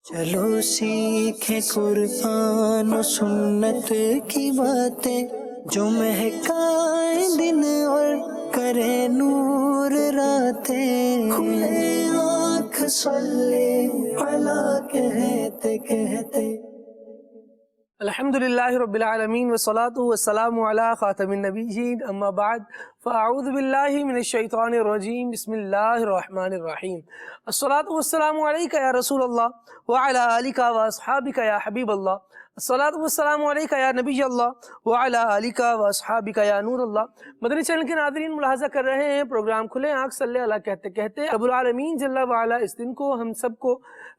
چلو سیکھیں قرآن و سنت کی باتیں جو مہکائیں دن اور کرے نور راتیں، کھلے آنکھ صلی علی کہتے کہتے۔ الحمدللہ رب العالمین والصلاة والسلام علی خاتم النبیین، اما بعد فاعوذ باللہ من الشیطان الرجیم، بسم اللہ الرحمن الرحیم۔ الصلاة والسلام علیکہ یا رسول اللہ وعلی آلکہ واصحابکہ یا حبیب اللہ، الصلاة والسلام علیکہ یا نبی اللہ وعلی آلکہ واصحابکہ یا نور اللہ۔ مدنی چینل کے ناظرین، ملاحظہ کر رہے ہیں پروگرام کھلے آنکھ صلی اللہ کہتے کہتے رب العالمین جل وعلا اس دن کو ہم سب کو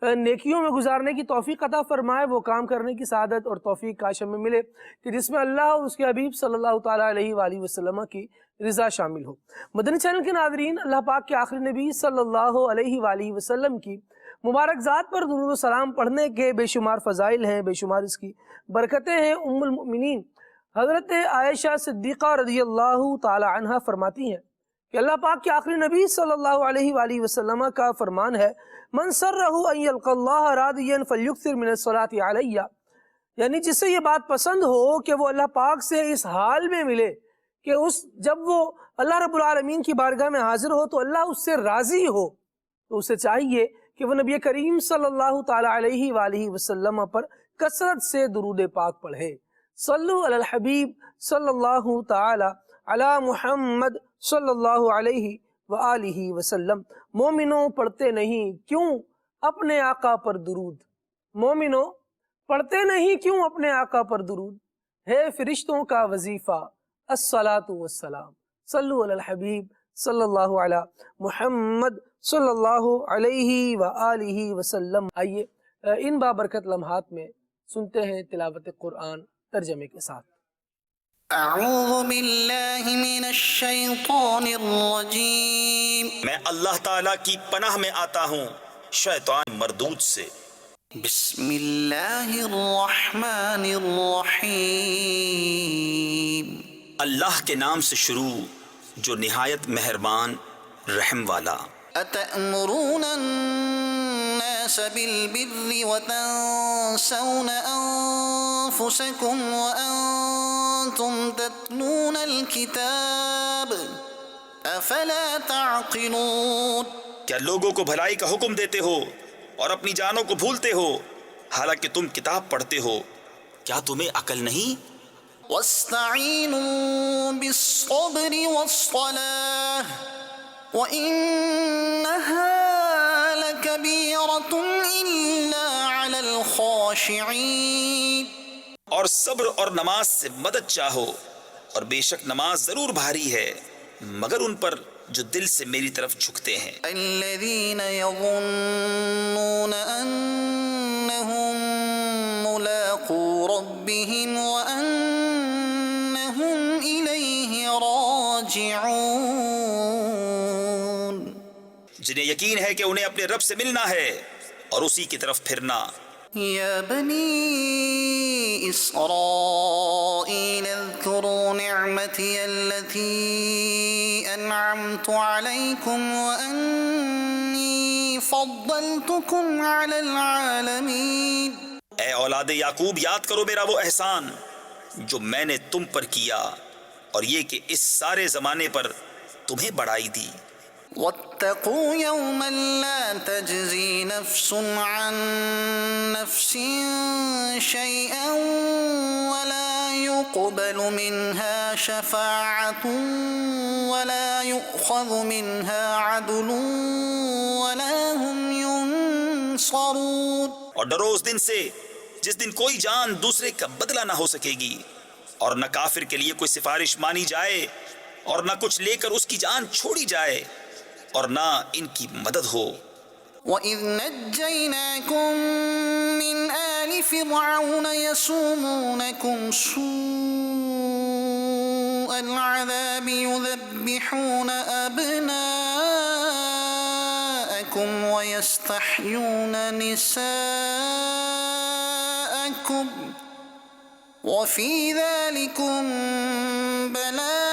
نیکیوں میں گزارنے کی توفیق عطا فرمائے، وہ کام کرنے کی سعادت اور توفیق کاش ہمیں ملے کہ جس میں اللہ اور اس کے حبیب صلی اللہ تعالیٰ علیہ وآلہ وسلم کی رضا شامل ہو۔ مدنی چینل کے ناظرین، اللہ پاک کے آخری نبی صلی اللہ علیہ وآلہ وسلم کی مبارک ذات پر درود و سلام پڑھنے کے بے شمار فضائل ہیں، بے شمار اس کی برکتیں ہیں۔ ام المؤمنین حضرت عائشہ صدیقہ رضی اللہ تعالی عنہ فرماتی ہیں کہ اللہ پاک کے آخری نبی صلی اللہ علیہ وآلہ وسلم کا فرمان ہے، من سرہ ان یلقى اللہ راضیا فلیکثر من الصلاۃ علیہ، یعنی جس سے یہ بات پسند ہو کہ وہ اللہ پاک سے اس حال میں ملے کہ جب وہ اللہ رب العالمین کی بارگاہ میں حاضر ہو تو اللہ اس سے راضی ہو، تو اسے چاہیے کہ وہ نبی کریم صلی اللہ تعالی علیہ وآلہ وسلم پر کثرت سے درود پاک پڑھے۔ صلو علی الحبیب صلی اللہ تعالی علی محمد صلی اللہ علیہ وآلہ وسلم۔ مومنوں پڑھتے نہیں کیوں اپنے آقا پر درود، مومنوں پڑھتے نہیں کیوں اپنے آقا پر درود، ہے فرشتوں کا وظیفہ الصلاۃ والسلام۔ صلو علی الحبیب صلی اللہ علی محمد صلی اللہ علیہ وآلہ وسلم۔ آئیے ان بابرکت لمحات میں سنتے ہیں تلاوت قرآن ترجمے کے ساتھ۔ اعوذ باللہ من الشیطان الرجیم، میں اللہ تعالیٰ کی پناہ میں آتا ہوں شیطان مردود سے۔ بسم اللہ الرحمن الرحیم، اللہ کے نام سے شروع جو نہایت مہربان رحم والا۔ اتأمرون الناس بالبر وتنسون انفسکم وانتم تتلون الکتاب افلا تعقلون، کیا لوگوں کو بھلائی کا حکم دیتے ہو اور اپنی جانوں کو بھولتے ہو حالانکہ تم کتاب پڑھتے ہو، کیا تمہیں عقل نہیں؟ واستعینوا بالصبر والصلاة وَإِنَّهَا لَكَبِيرَةٌ إِلَّا عَلَى الْخَاشِعِينَ، اور صبر اور نماز سے مدد چاہو، اور بے شک نماز ضرور بھاری ہے مگر ان پر جو دل سے میری طرف جھکتے ہیں۔ الَّذِينَ يَظُنُّونَ أَنَّهُم مُّلَاقُو رَبِّهِمْ وَأَنَّهُمْ إِلَيْهِ رَاجِعُونَ، جنہیں یقین ہے کہ انہیں اپنے رب سے ملنا ہے اور اسی کی طرف پھرنا۔ یا بنی اسرائیل اذکروا نعمتی التي انعمت علیکم وانی فضلتکم علی العالمین، اے اولاد یعقوب یاد کرو میرا وہ احسان جو میں نے تم پر کیا اور یہ کہ اس سارے زمانے پر تمہیں بڑائی دی۔ واتقوا يوما لا تجزي نفس عن نفس شيئا ولا يقبل منها شفاعة ولا يؤخذ منها عدل ولا هم ينصرون، اور ڈرو اس دن سے جس دن کوئی جان دوسرے کا بدلہ نہ ہو سکے گی، اور نہ کافر کے لیے کوئی سفارش مانی جائے اور نہ کچھ لے کر اس کی جان چھوڑی جائے اور نہ ان کی مدد ہو۔ وَإِذْ نَجَّيْنَاكُمْ مِنْ آلِ فِرْعَوْنَ يَسُومُونَكُمْ سُوءَ الْعَذَابِ يُذَبِّحُونَ أَبْنَاءَكُمْ وَيَسْتَحْيُونَ نِسَاءَكُمْ وَفِي ذَلِكُمْ بَلَاءٌ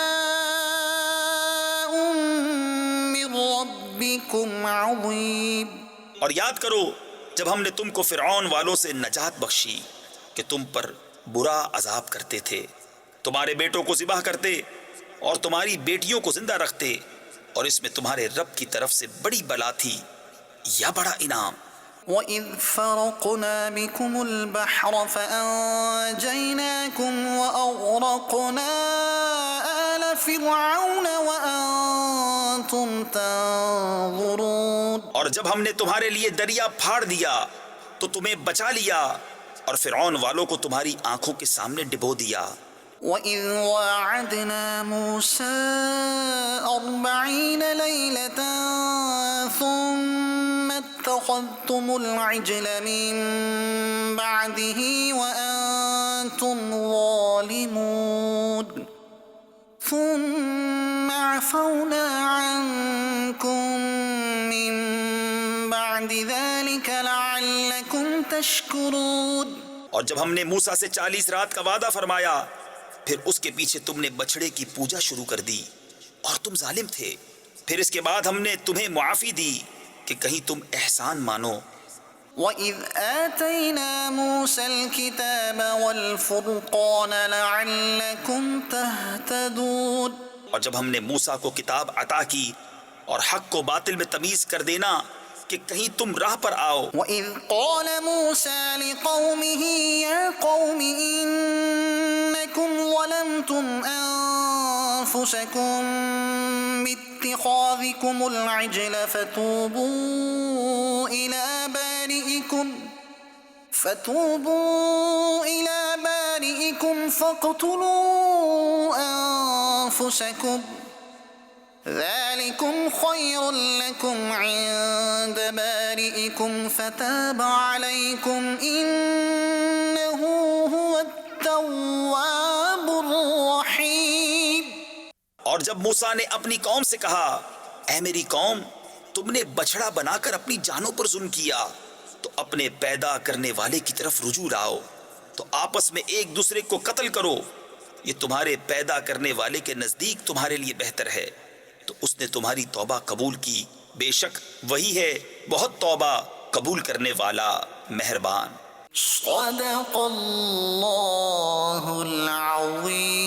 مِّن رَّبِّكُمْ عَظِيمٌ، اور یاد کرو جب ہم نے تم کو فرعون والوں سے نجات بخشی کہ تم پر برا عذاب کرتے تھے، تمہارے بیٹوں کو ذبح کرتے اور تمہاری بیٹیوں کو زندہ رکھتے، اور اس میں تمہارے رب کی طرف سے بڑی بلا تھی یا بڑا انعام۔ وَإِذْ فَرَقْنَا بِكُمُ الْبَحْرَ فَأَنْجَيْنَاكُمْ وَأَغْرَقْنَا آلَ فِرْعَوْنَ وَأَنْتُمْ تَنْظُرُونَ۔ اور جب ہم نے تمہارے لیے دریا پھاڑ دیا تو تمہیں بچا لیا اور فرعون والوں کو تمہاری آنکھوں کے سامنے ڈبو دیا۔ وَإِذْ وَاعَدْنَا مُوسَىٰ 40 لَيْلَةً ثُمَّ اتَّخَذْتُمُ الْعِجْلَ مِن بَعْدِهِ وَأَنْتُمْ ظَالِمُونَ ثُمَّ عَفَوْنَا عَنْكُمْ مِن بَعْدِ ذَلِكَ لَعَلَّكُمْ تَشْكُرُونَ۔ اور جب ہم نے موسیٰ سے 40 رات کا وعدہ فرمایا، پھر اس کے پیچھے تم نے بچڑے کی پوجا شروع کر دی اور تم ظالم تھے، پھر اس کے بعد ہم نے تمہیں معافی دی کہ کہیں تم احسان مانو۔ وَإِذْ آتَيْنَا مُوسَى الْكِتَابَ وَالْفُرْقَانَ لَعَلَّكُمْ تَهْتَدُونَ۔ اور جب ہم نے موسیٰ کو کتاب عطا کی اور حق کو باطل میں تمیز کر دینا کہ کہیں تم راہ پر آؤ۔ وَإِذْ قَالَ مُوسَى لِقَوْمِهِ يَا قَوْمِ إِنَّكُمْ ظَلَمْتُمْ أَنفُسَكُمْ بِاتِّخَاذِكُمُ الْعِجْلَ فَتُوبُوا إِلَى بَارِئِكُمْ فَاقْتُلُوا أَنفُسَكُمْ ذَلِكُمْ خَيْرٌ لَكُمْ عِندَ بَارِئِكُمْ فَتَابَ عَلَيْكُمْ إِنَّهُ هُوَ التَّوَّابُ الرَّحِيمُ۔ اور جب موسیٰ نے اپنی قوم سے کہا، اے میری قوم، تم نے بچڑا بنا کر اپنی جانوں پر ظلم کیا، تو اپنے پیدا کرنے والے کی طرف رجوع لاؤ، تو آپس میں ایک دوسرے کو قتل کرو، یہ تمہارے پیدا کرنے والے کے نزدیک تمہارے لیے بہتر ہے، تو اس نے تمہاری توبہ قبول کی، بے شک وہی ہے بہت توبہ قبول کرنے والا مہربان۔ صدق اللہ العظیم۔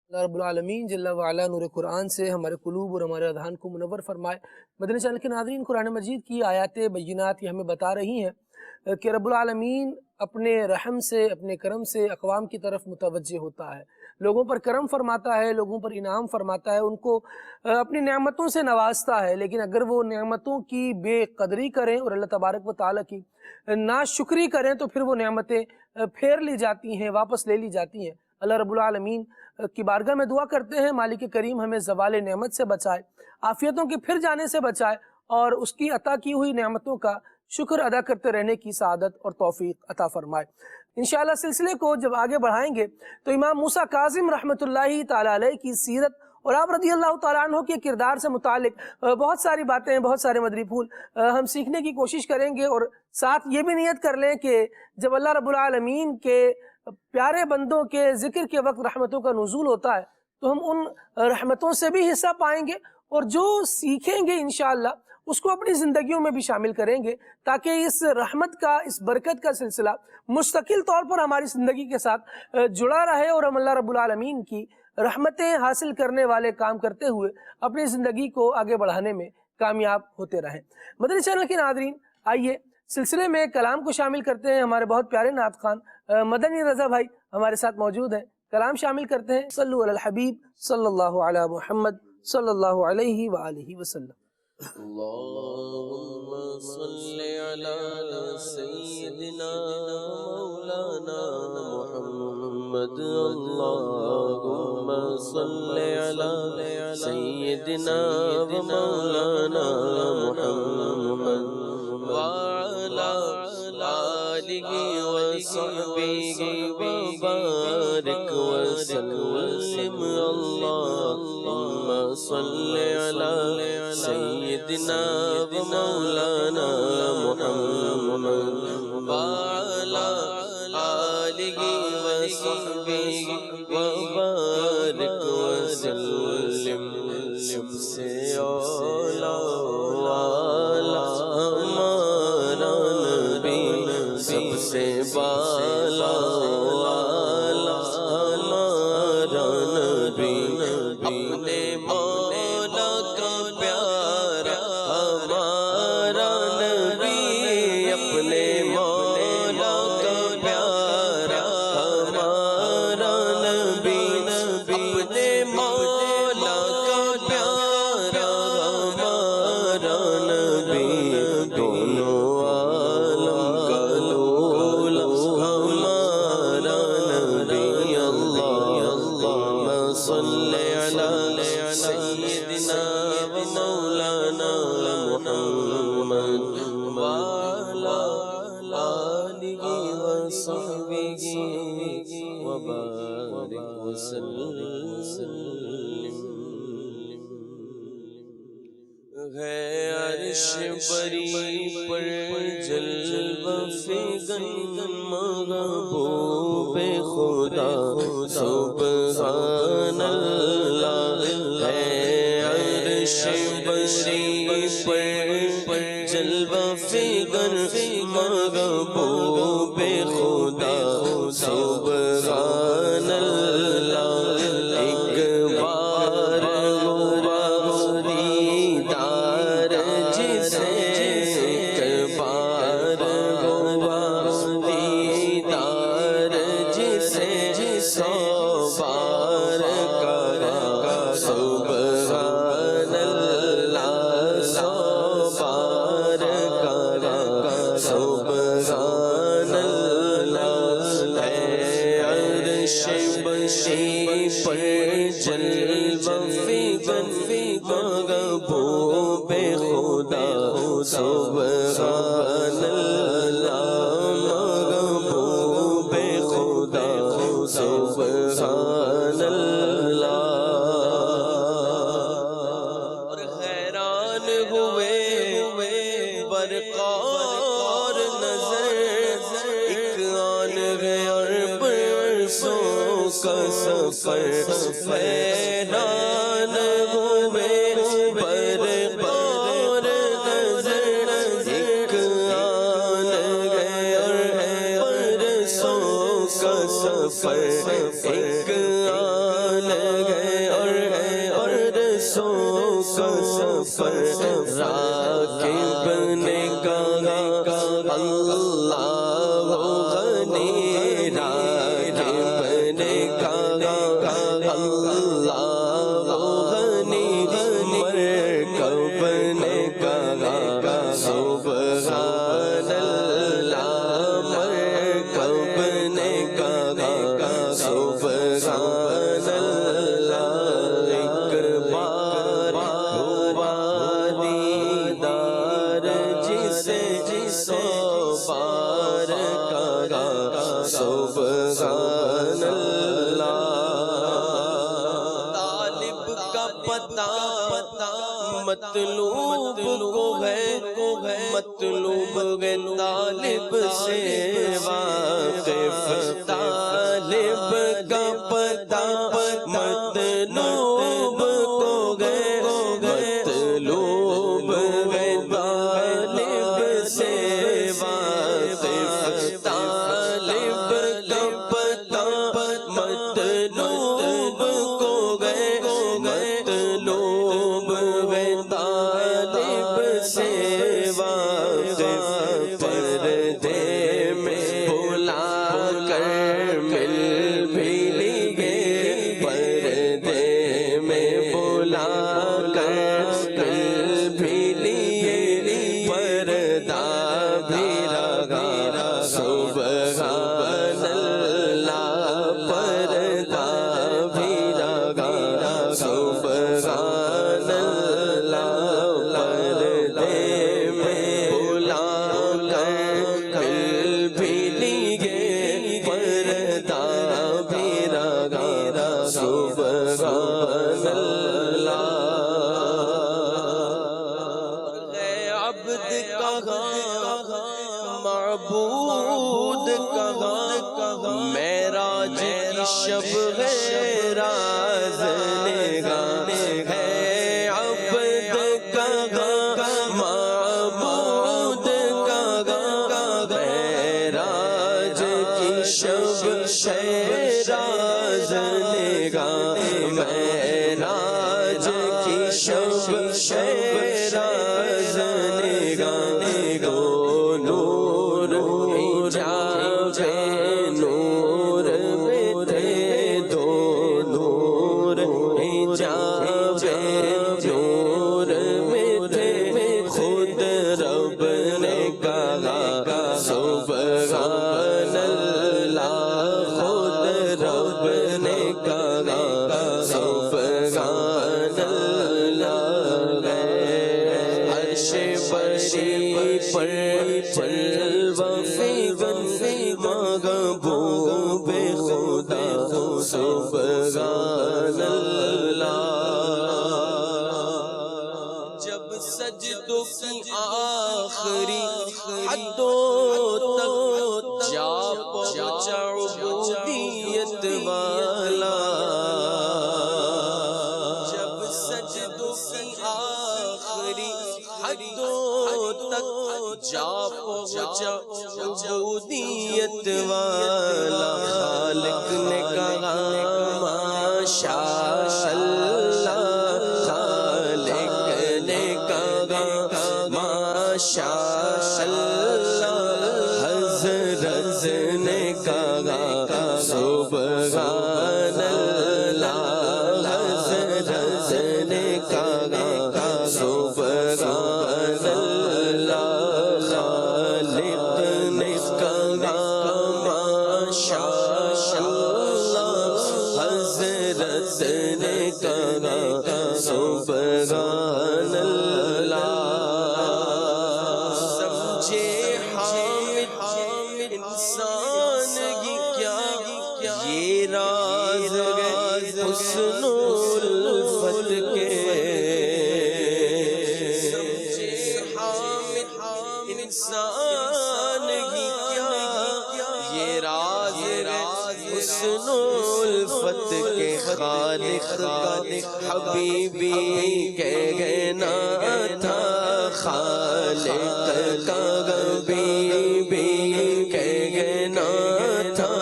اللہ رب العالمین جل وعلا نور قرآن سے ہمارے قلوب اور ہمارے اذہان کو منور فرمائے۔ مدنی چینل کے ناظرین، قرآن مجید کی آیات بینات یہ ہمیں بتا رہی ہیں کہ رب العالمین اپنے رحم سے، اپنے کرم سے اقوام کی طرف متوجہ ہوتا ہے، لوگوں پر کرم فرماتا ہے، لوگوں پر انعام فرماتا ہے، ان کو اپنی نعمتوں سے نوازتا ہے، لیکن اگر وہ نعمتوں کی بے قدری کریں اور اللہ تبارک و تعالیٰ کی ناشکری کریں تو پھر وہ نعمتیں پھیر لی جاتی ہیں، واپس لے لی جاتی ہیں۔ اللہ رب العالمین کی بارگاہ میں دعا کرتے ہیں مالک کریم ہمیں زوال نعمت سے بچائے، عافیتوں کے پھر جانے سے بچائے، اور اس کی عطا کی ہوئی نعمتوں کا شکر ادا کرتے رہنے کی سعادت اور توفیق عطا فرمائے۔ انشاءاللہ سلسلے کو جب آگے بڑھائیں گے تو امام موسیٰ کاظم رحمۃ اللہ تعالیٰ علیہ کی سیرت اور آپ رضی اللہ تعالیٰ عنہ کے کردار سے متعلق بہت ساری باتیں، بہت سارے مدری پھول ہم سیکھنے کی کوشش کریں گے، اور ساتھ یہ بھی نیت کر لیں کہ جب اللہ رب العالمین کے پیارے بندوں کے ذکر کے وقت رحمتوں کا نزول ہوتا ہے تو ہم ان رحمتوں سے بھی حصہ پائیں گے، اور جو سیکھیں گے انشاءاللہ اس کو اپنی زندگیوں میں بھی شامل کریں گے، تاکہ اس رحمت کا، اس برکت کا سلسلہ مستقل طور پر ہماری زندگی کے ساتھ جڑا رہے، اور ہم اللہ رب العالمین کی رحمتیں حاصل کرنے والے کام کرتے ہوئے اپنی زندگی کو آگے بڑھانے میں کامیاب ہوتے رہیں۔ مدنی چینل کے ناظرین، آئیے سلسلے میں کلام کو شامل کرتے ہیں۔ ہمارے بہت پیارے نعت خوان مدنی رضا بھائی ہمارے ساتھ موجود ہیں، کلام شامل کرتے ہیں۔ صلو علی الحبیب صلی اللہ علی محمد صلی اللہ علیہ وآلہ وسلم۔ اللهم صل على سيدنا مولانا محمد، اللهم صل على سيدنا ومولانا محمد وعلى آله وصحبه وبارك وسلم، اللهم صل على سيدنا ومولانا محمد وعلى آله وصحبه وبارك وسلم، سب سے اولا والا سے بالا والا ہمارا نبی، اپنے مولا کا پیارا ہمارا نبی، اپنے مولا کا پیارا ہمارا نبی، اپنے مولا کا پیارا ہمارا نبی، دونوں عالم کا لولا ہمارا نبی۔ اللہم صلی علی سیدنا و مولانا محمد وعلی آلہ وصحبہ وبارک وسلم۔ ہے عرش بری پر جلوہ فگن محبوب خدا سبحان اللہ، ہے عرش بری پر جلوہ فگن محبوب خدا سبحان اللہ، ایک بار ہوا دیدار جسے، ایک بار ہوا دیدار جسے، سو بار کہا سبحان اللہ، سو بار کہا سبحان اللہ، ہے عرش بری پر جلوہ فگن محبوب خدا سبحان اللہ، محبوب خدا سبحان اللہ۔ اور حیران ہوئے برقار نظر، ایک آن گیا برسوں کا سفر، حیران ہوئے برقار نظر، ایک آن گیا برسوں کا سفر، ایک آن گیا برسوں کا سفر، راکب نے کہا اللہ غنی، راکب نے کہا اللہ غنی، مرکب نے کہا سبحان اللہ، مرکب نے کہا سبحان اللہ، ایک بار ہوا دیدار جسے، سو بار کہا سبحان اللہ۔ طالب کا پتہ مطلوب کو ہے، مطلوب ہے طالب سے واقف، طالب کا پتہ مطلوب کو ہے، مطلوب ہے طالب سے واقف، طالب کا پتہ مطلوب کو ہے، مطلوب ہے طالب سے واقف، پردے میں بلا کر مل بھی لیے، پردے میں بلا کر مل بھی لیے، پردہ بھی لگا سبحان اللہ، پردہ بھی لگا سبحان اللہ، پردے میں بلا کر مل بھی لیے، پردہ بھی لگا سبحان اللہ۔ اے عبد کہاں معبود کہاں، معراج کی شب ہے راز نگاہ، ہے عبد کہاں معبود کہاں، معراج جلوہ فگن محبوب خدا سبحان اللہ جب سجدوں کی آخری حدوں تک جا پہنچا عبودیت والا جب سجدوں کی آخری حدوں تک جا پہنچا عبودیت والا خالق نے کہا ماشاء اللہ خالق نے کہا ماشاء اللہ حضرت نے کہا سبحان اللہ حضرت نے کہا سبحان اللہ خالق نے کہا ماشاء اللہ حضرت نے کہا سبحان اللہ سمجھے حامد انسان کی کیا یہ راز حسن الفت کے سمجھے حامد انسان کی کیا یہ راز حسن الفت کے خالق کا حبیبی کہنا تھا خالق کا حبیبی کہنا تھا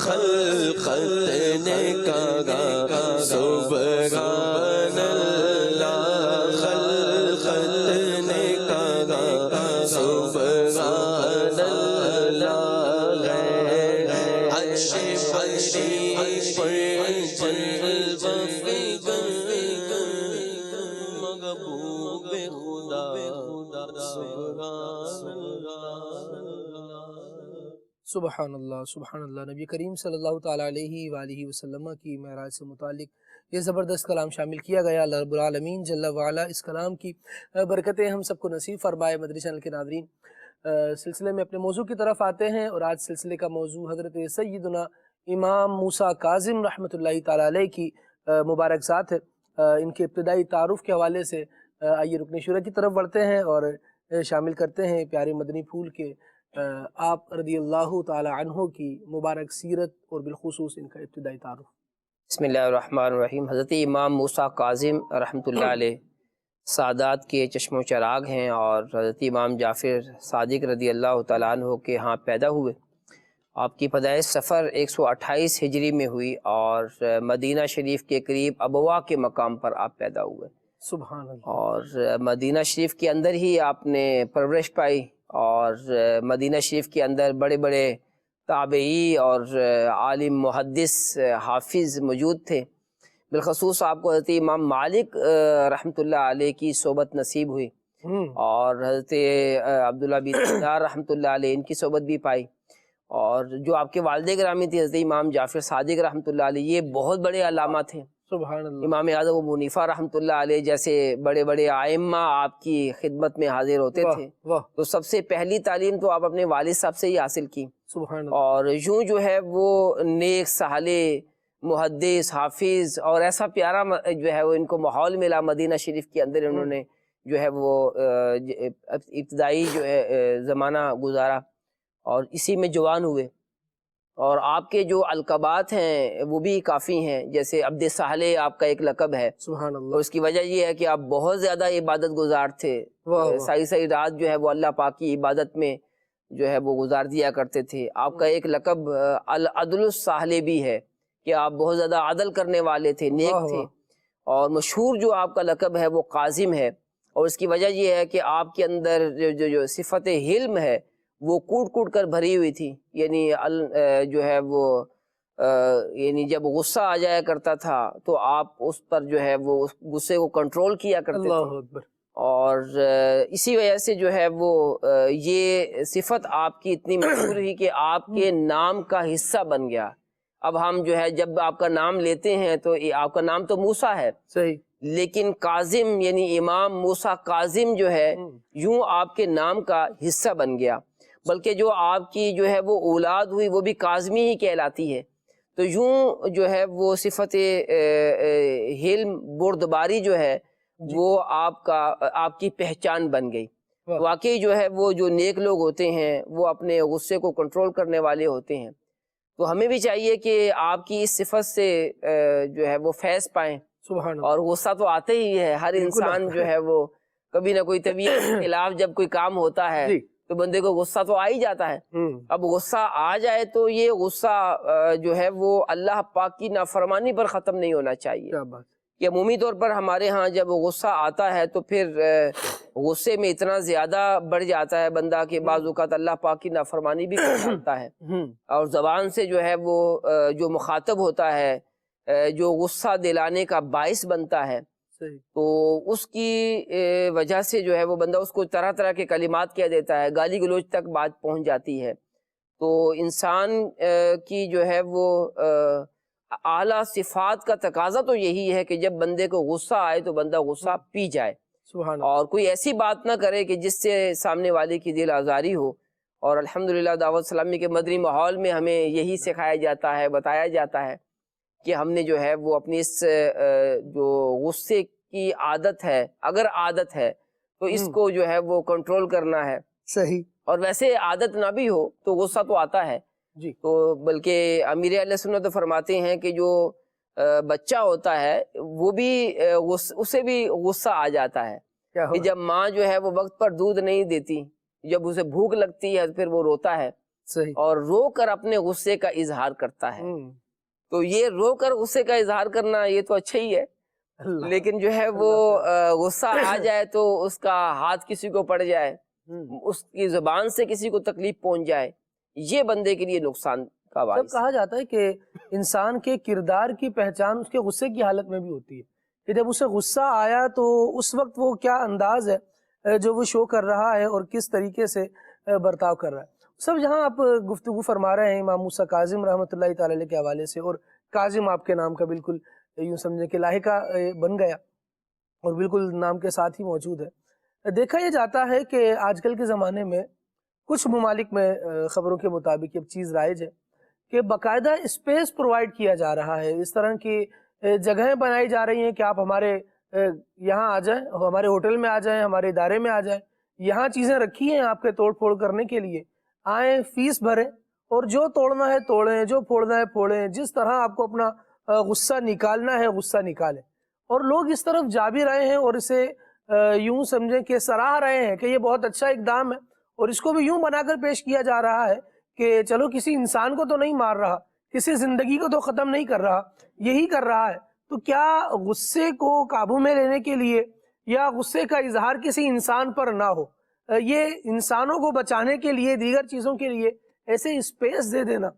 خلقت نے کہا سبحان اللہ خلقت نے کہا سبحان اللہ عرش شریف پر جلوہ محبوب خدا سبحان اللہ سبحان اللہ۔ نبی کریم صلی اللہ تعالیٰ علیہ وآلہ وسلم کی معراج سے متعلق یہ زبردست کلام شامل کیا گیا۔ اللہ رب العالمین جل وعلا اس کلام کی برکتیں ہم سب کو نصیب فرمائے۔ مدری چینل کے ناظرین، سلسلے میں اپنے موضوع کی طرف آتے ہیں، اور آج سلسلے کا موضوع حضرت سیدنا امام موسیٰ کاظم رحمۃ اللہ تعالیٰ علیہ کی مبارک ذات ہے۔ ان کے ابتدائی تعارف کے حوالے سے آئیے رکن شورا کی طرف بڑھتے ہیں اور شامل کرتے ہیں پیارے مدنی پھول کے آپ رضی اللہ تعالی عنہ کی مبارک سیرت اور بالخصوص ان کا ابتدائی تعارف۔ بسم اللہ الرحمن الرحیم۔ حضرت امام موسیٰ کاظم رحمۃ اللہ علیہ سادات کے چشم و چراغ ہیں، اور حضرت امام جعفر صادق رضی اللہ تعالیٰ عنہ کے ہاں پیدا ہوئے۔ آپ کی پیدائش صفر 128 ہجری میں ہوئی، اور مدینہ شریف کے قریب ابوا کے مقام پر آپ پیدا ہوئے۔ سبحان اللہ۔ اور مدینہ شریف کے اندر ہی آپ نے پرورش پائی، اور مدینہ شریف کے اندر بڑے بڑے تابعی اور عالم محدث حافظ موجود تھے۔ بالخصوص آپ کو حضرت امام مالک رحمۃ اللہ علیہ کی صحبت نصیب ہوئی، اور حضرت عبداللہ بن دینار رحمۃ اللہ علیہ ان کی صحبت بھی پائی، اور جو آپ کے والد گرامی تھے حضرت امام جعفر صادق رحمۃ اللہ علیہ، یہ بہت بڑے علامہ تھے۔ سبحان اللہ۔ امام اعظم ابو حنیفہ رحمۃ اللہ علیہ جیسے بڑے بڑے ائمہ آپ کی خدمت میں حاضر ہوتے تھے۔ تو سب سے پہلی تعلیم تو آپ اپنے والد صاحب سے ہی حاصل کی، سبحان اللہ۔ اور یوں جو ہے وہ نیک صالح محدث حافظ، اور ایسا پیارا جو ہے وہ ان کو ماحول ملا مدینہ شریف کے اندر، انہوں نے جو ہے وہ ابتدائی جو ہے زمانہ گزارا، اور اسی میں جوان ہوئے۔ اور آپ کے جو القابات ہیں وہ بھی کافی ہیں، جیسے عبد صالح آپ کا ایک لقب ہے۔ سبحان اللہ۔ اور اس کی وجہ یہ ہے کہ آپ بہت زیادہ عبادت گزار تھے، ساری رات جو ہے وہ اللہ پاک کی عبادت میں جو ہے وہ گزار دیا کرتے تھے۔ آپ کا ایک لقب العدل الصالح بھی ہے، کہ آپ بہت زیادہ عدل کرنے والے تھے، نیک تھے۔ اور مشہور جو آپ کا لقب ہے وہ قاظم ہے، اور اس کی وجہ یہ ہے کہ آپ کے اندر جو صفت حلم ہے وہ کوٹ کوٹ کر بھری ہوئی تھی، یعنی جو ہے وہ یعنی جب غصہ آ جایا کرتا تھا تو آپ اس پر جو ہے وہ اس غصے کو کنٹرول کیا کرتے تھے۔ اللہ اکبر۔ اور اسی وجہ سے جو ہے وہ یہ صفت آپ کی اتنی مشہور ہوئی کہ آپ کے نام کا حصہ بن گیا۔ اب ہم جو ہے جب آپ کا نام لیتے ہیں تو آپ کا نام تو موسیٰ ہے، صحیح، لیکن کاظم یعنی امام موسیٰ کاظم جو ہے یوں آپ کے نام کا حصہ بن گیا، بلکہ جو آپ کی جو ہے وہ اولاد ہوئی وہ بھی کاظمی ہی کہلاتی ہے۔ تو یوں جو ہے وہ صفت حلم بردباری جو ہے وہ آپ کی پہچان بن گئی۔ واقعی جو ہے وہ جو نیک لوگ ہوتے ہیں وہ اپنے غصے کو کنٹرول کرنے والے ہوتے ہیں، تو ہمیں بھی چاہیے کہ آپ کی اس صفت سے جو ہے وہ فیض پائیں۔ سبحان اللہ۔ اور غصہ تو آتے ہی ہے، ہر انسان جو ہے وہ کبھی نہ کوئی طبیعت کے خلاف جب کوئی کام ہوتا ہے تو بندے کو غصہ تو آ ہی جاتا ہے۔ اب غصہ آ جائے تو یہ غصہ جو ہے وہ اللہ پاک کی نافرمانی پر ختم نہیں ہونا چاہیے، کہ عمومی طور پر ہمارے ہاں جب غصہ آتا ہے تو پھر غصے میں اتنا زیادہ بڑھ جاتا ہے بندہ کہ بعض اوقات اللہ پاک کی نافرمانی بھی کر سکتا ہے، اور زبان سے جو ہے وہ جو مخاطب ہوتا ہے جو غصہ دلانے کا باعث بنتا ہے تو اس کی وجہ سے جو ہے وہ بندہ اس کو طرح طرح کے کلمات کہہ دیتا ہے، گالی گلوچ تک بات پہنچ جاتی ہے۔ تو انسان کی جو ہے وہ اعلیٰ صفات کا تقاضا تو یہی ہے کہ جب بندے کو غصہ آئے تو بندہ غصہ پی جائے، اور کوئی ایسی بات نہ کرے کہ جس سے سامنے والے کی دل آزاری ہو۔ اور الحمدللہ دعوت اسلامی کے مدنی ماحول میں ہمیں یہی سکھایا جاتا ہے، بتایا جاتا ہے کہ ہم نے جو ہے وہ اپنی اس جو غصے کی عادت ہے، اگر عادت ہے تو اس کو جو ہے وہ کنٹرول کرنا ہے۔ صحیح۔ اور ویسے عادت نہ بھی ہو تو غصہ تو آتا ہے جی۔ تو بلکہ امیر اہل سنت فرماتے ہیں کہ جو بچہ ہوتا ہے وہ بھی اسے بھی غصہ آ جاتا ہے کہ جب ماں جو ہے وہ وقت پر دودھ نہیں دیتی، جب اسے بھوک لگتی ہے پھر وہ روتا ہے اور رو کر اپنے غصے کا اظہار کرتا ہے۔ تو یہ رو کر غصے کا اظہار کرنا یہ تو اچھا ہی ہے، لیکن جو ہے وہ غصہ آ جائے تو اس کا ہاتھ کسی کو پڑ جائے، اس کی زبان سے کسی کو تکلیف پہنچ جائے، یہ بندے کے لیے نقصان کا باعث۔ کہا جاتا ہے کہ انسان کے کردار کی پہچان اس کے غصے کی حالت میں بھی ہوتی ہے، کہ جب اسے غصہ آیا تو اس وقت وہ کیا انداز ہے جو وہ شو کر رہا ہے اور کس طریقے سے برتاؤ کر رہا ہے۔ سب جہاں آپ گفتگو فرما رہے ہیں امام موسیٰ کاظم رحمۃ اللہ تعالی علیہ کے حوالے سے، اور کاظم آپ کے نام کا بالکل یوں سمجھے کہ لاحقہ بن گیا اور بالکل نام کے ساتھ ہی موجود ہے۔ دیکھا یہ جاتا ہے کہ آج کل کے زمانے میں کچھ ممالک میں خبروں کے مطابق یہ چیز رائج ہے کہ باقاعدہ اسپیس پرووائڈ کیا جا رہا ہے، اس طرح کی جگہیں بنائی جا رہی ہیں کہ آپ ہمارے یہاں آ جائیں، ہمارے ہوٹل میں آ جائیں، ہمارے ادارے میں آ جائیں، یہاں چیزیں رکھی ہیں آپ کے توڑ پھوڑ کرنے کے لیے، آئیں فیس بھریں اور جو توڑنا ہے توڑیں، جو پھوڑنا ہے پھوڑیں، جس طرح آپ کو اپنا غصہ نکالنا ہے غصہ نکالیں۔ اور لوگ اس طرف جا بھی رہے ہیں اور اسے یوں سمجھیں کہ سراہ رہے ہیں کہ یہ بہت اچھا اقدام ہے، اور اس کو بھی یوں بنا کر پیش کیا جا رہا ہے کہ چلو کسی انسان کو تو نہیں مار رہا، کسی زندگی کو تو ختم نہیں کر رہا، یہی کر رہا ہے۔ تو کیا غصے کو قابو میں لینے کے لیے یا غصے کا اظہار کسی انسان پر نہ ہو، یہ انسانوں کو بچانے کے لیے، دیگر چیزوں کے لیے ایسے اسپیس دے دینا،